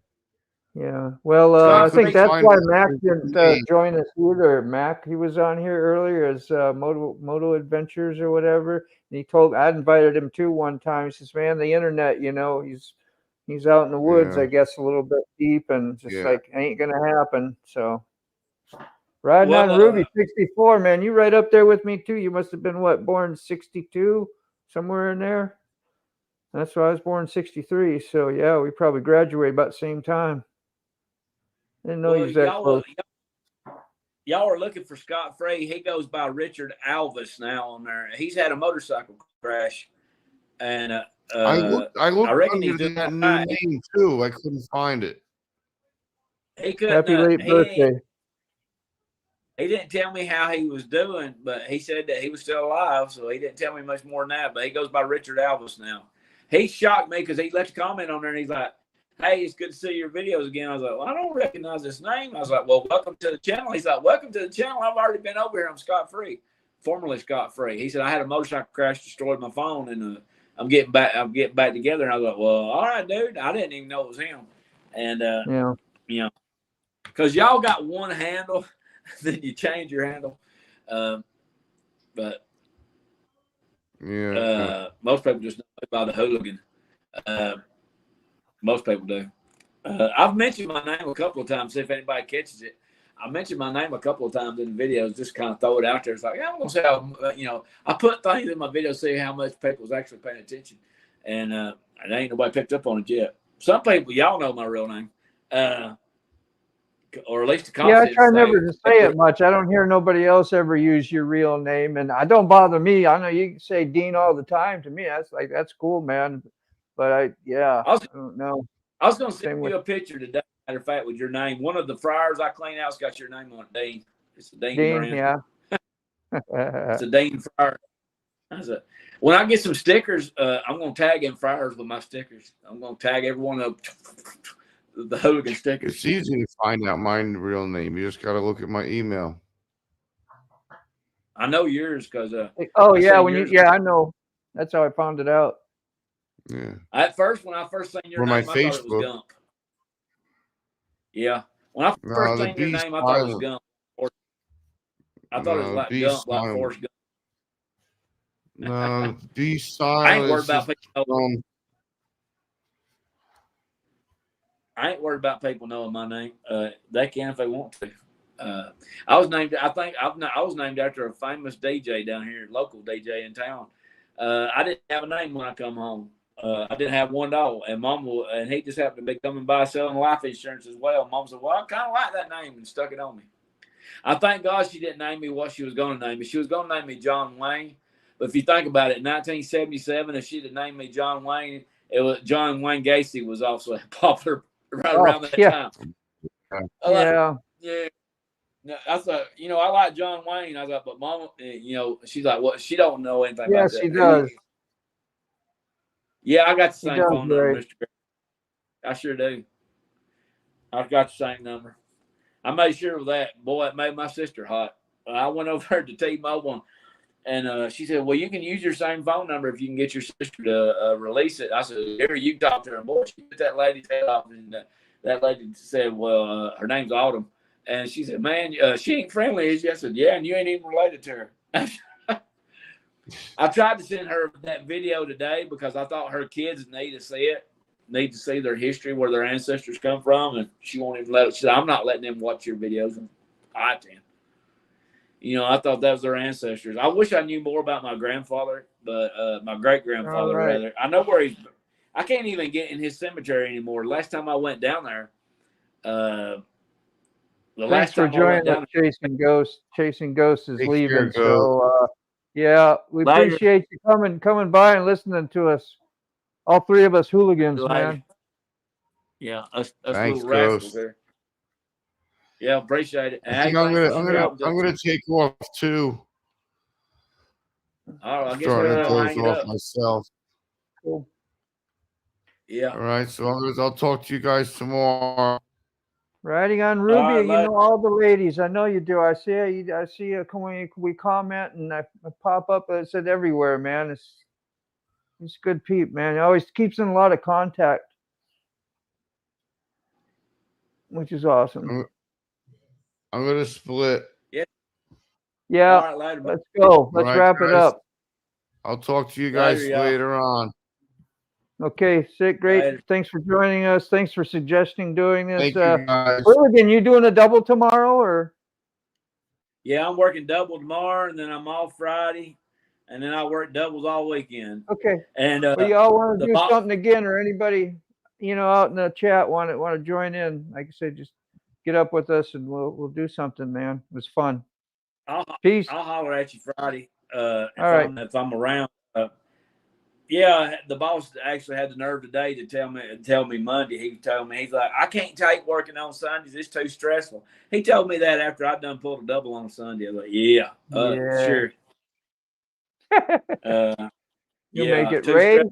Yeah. Well, I think that's why Mac didn't join us either. Mac, he was on here earlier as Moto Adventures or whatever. And I invited him to one time. He says, man, the internet, you know, he's out in the woods, I guess, a little bit deep and just ain't going to happen. So riding on Ruby 64, man, you right up there with me too. You must have been born 62, somewhere in there. That's why I was born 63. So yeah, we probably graduated about the same time. Didn't know he was that close. Y'all are looking for Scott Frey. He goes by Richard Alvis now on there. He's had a motorcycle crash, and I looked under that new name too. I couldn't find it. He couldn't. Happy late birthday. He didn't tell me how he was doing, but he said that he was still alive, so he didn't tell me much more than that. But he goes by Richard Alvis now. He shocked me because he left a comment on there, and he's like, hey, it's good to see your videos again. I was like, well, I don't recognize this name. I was like, well, welcome to the channel. He's like, welcome to the channel. I've already been over here. I'm Scott Free, formerly Scott Free. He said, I had a motorcycle crash, destroyed my phone, and I'm getting back together. And I was like, well, all right, dude. I didn't even know it was him. And, you know, because y'all got one handle, then you change your handle. But most people just know about the Hooligan. Most people do. I've mentioned my name a couple of times. See if anybody catches it. I mentioned my name a couple of times in the videos, just kind of throw it out there. It's like, yeah, I'm gonna say, I put things in my videos, see how much people's actually paying attention, and ain't nobody picked up on it yet. Some people, y'all know my real name, or at least the comments. Yeah, I try never to say it much. I don't hear nobody else ever use your real name, and I don't bother me. I know you say Dean all the time. To me, that's cool, man. but I I was don't know. I was going to Same send with you a picture today. Matter of fact, with your name, one of the fryers I clean out's got your name on it, Dean. It's a Dean brand. Yeah. It's a Dean fryer. When I get some stickers, I'm going to tag in fryers with my stickers. I'm going to tag every one of the hooligan stickers. It's easy to find out my real name. You just got to look at my email. I know yours because oh yeah, I know. That's how I found it out. Yeah. At first, when I first seen your name, I thought it was Gump. Yeah. When I first seen your name, I thought it was Gump. I thought it was like Gump, like Forrest Gump. No, B style. I ain't worried about people. I ain't worried about people knowing my name. They can if they want to. I was named. I think I was named after a famous DJ down here, local DJ in town. I didn't have a name when I come home. I didn't have one dog, and and he just happened to be coming by selling life insurance as well. Mom said, "Well, I kind of like that name," and stuck it on me. I thank God she didn't name me what she was going to name me. She was going to name me John Wayne, but if you think about it, in 1977, if she'd have named me John Wayne, it was John Wayne Gacy was also popular around that time. Yeah. I thought, I like John Wayne. I thought, but Mama, she's like, what? She don't know anything about that. Yes, she does. Yeah, I got the same phone number, Mr. Gray. I sure do. I've got the same number. I made sure of that. Boy, it made my sister hot. I went over to T-Mobile, and she said, well, you can use your same phone number if you can get your sister to release it. I said, here, you talk to her. Boy, she put that lady's head off, and that lady said, well, her name's Autumn. And she said, man, she ain't friendly, is she? I said, yeah, and you ain't even related to her. I tried to send her that video today because I thought her kids need to see it, need to see their history, where their ancestors come from, and she won't even let it. She said, I'm not letting them watch your videos on iTunes. I thought that was their ancestors. I wish I knew more about my grandfather, but my great-grandfather, rather. I know where I can't even get in his cemetery anymore. Last time I went down there, thanks for joining us, Chasing Ghosts. Chasing Ghosts is leaving. So, yeah, we appreciate you coming by and listening to us. All three of us hooligans, man. Yeah, us little rascals there. Yeah, appreciate it. I think I'm gonna take off too. All right, I guess starting we'll to close off myself. Cool. Yeah. All right, so I'll talk to you guys tomorrow. Riding on Ruby, you know all the ladies. I know you do. I see you. We comment and I pop up. I said everywhere, man. It's good peep, man. He always keeps in a lot of contact, which is awesome. I'm gonna split. Yeah. All right, later, let's go. Let's wrap it up. I'll talk to you guys later on. Okay, sick, great. Later. Thanks for joining us. Thanks for suggesting doing this. Thank you guys. Again, you doing a double tomorrow, or? Yeah, I'm working double tomorrow, and then I'm off Friday, and then I work doubles all weekend. Okay. And you all want to do something again, or anybody, out in the chat want to join in? Like I said, just get up with us, and we'll do something, man. It was fun. Peace. I'll holler at you Friday. If I'm around. Yeah, the boss actually had the nerve today to tell me Monday. He told me, he's like, I can't take working on Sundays. It's too stressful. He told me that after I'd done pulled a double on Sunday. I was like, sure. You make it, Ray.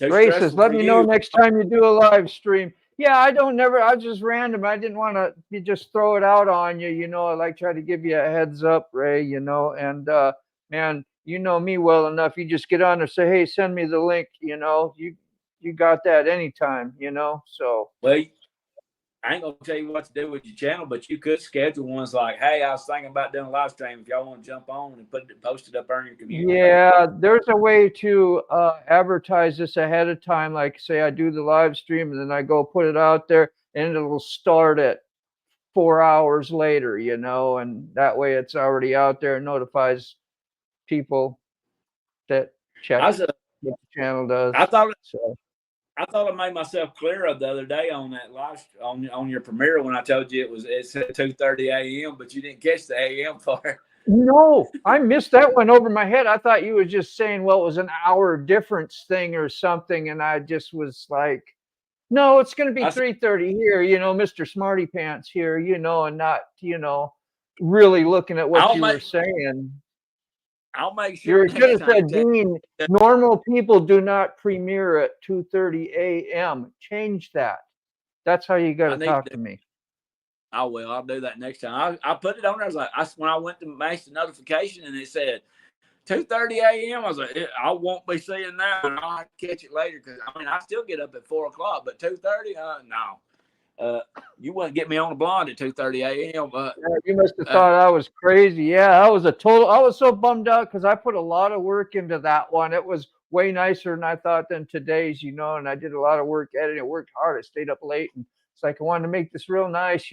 Ray says, let me know next time you do a live stream. Yeah, I was just random. I didn't want to just throw it out on you. I like try to give you a heads up, Ray, and man, you know me well enough. You just get on there, say, hey, send me the link. You got that anytime, so. Well, I ain't going to tell you what to do with your channel, but you could schedule ones like, hey, I was thinking about doing a live stream. If y'all want to jump on and post it up on your community. Yeah, there's a way to advertise this ahead of time. Like, say I do the live stream and then I go put it out there and it'll start at 4 hours later, and that way it's already out there and notifies people that check what the channel does. I thought I made myself clearer the other day on that live on your premiere when I told you it said 2:30 a.m., but you didn't catch the a.m. part. No, I missed that one over my head. I thought you were just saying, well, it was an hour difference thing or something, and I just was like, no, it's going to be 3:30 here, Mr. Smarty Pants here, and not, really looking at what you were saying. I'll make sure. You should have said, Dean, normal people do not premiere at 2:30 a.m. Change that. That's how you got to talk to me. I will. I'll do that next time. I put it on there. I was like, when I went to match the notification and it said 2:30 a.m. I was like, I won't be seeing that. I'll catch it later because I still get up at 4 o'clock, but 2:30, no. You wouldn't get me on the blonde at 2:30 a.m. You must have thought I was crazy. Yeah, I was so bummed out because I put a lot of work into that one. It was way nicer than I thought than today's, and I did a lot of work editing. It worked hard. I stayed up late, and it's like I wanted to make this real nice,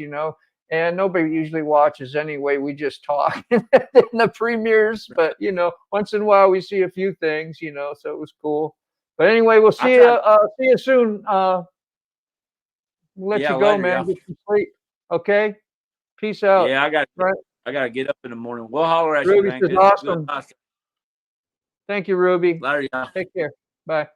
and nobody usually watches anyway. We just talk in the premieres, but once in a while we see a few things, so it was cool. But anyway, we'll see you soon. We'll let you go, later, man. Get some sleep. Okay. Peace out. Yeah, I got to get up in the morning. We'll holler at Ruby you. Ruby is awesome. Thank you, Ruby. Later, y'all. Take care. Bye.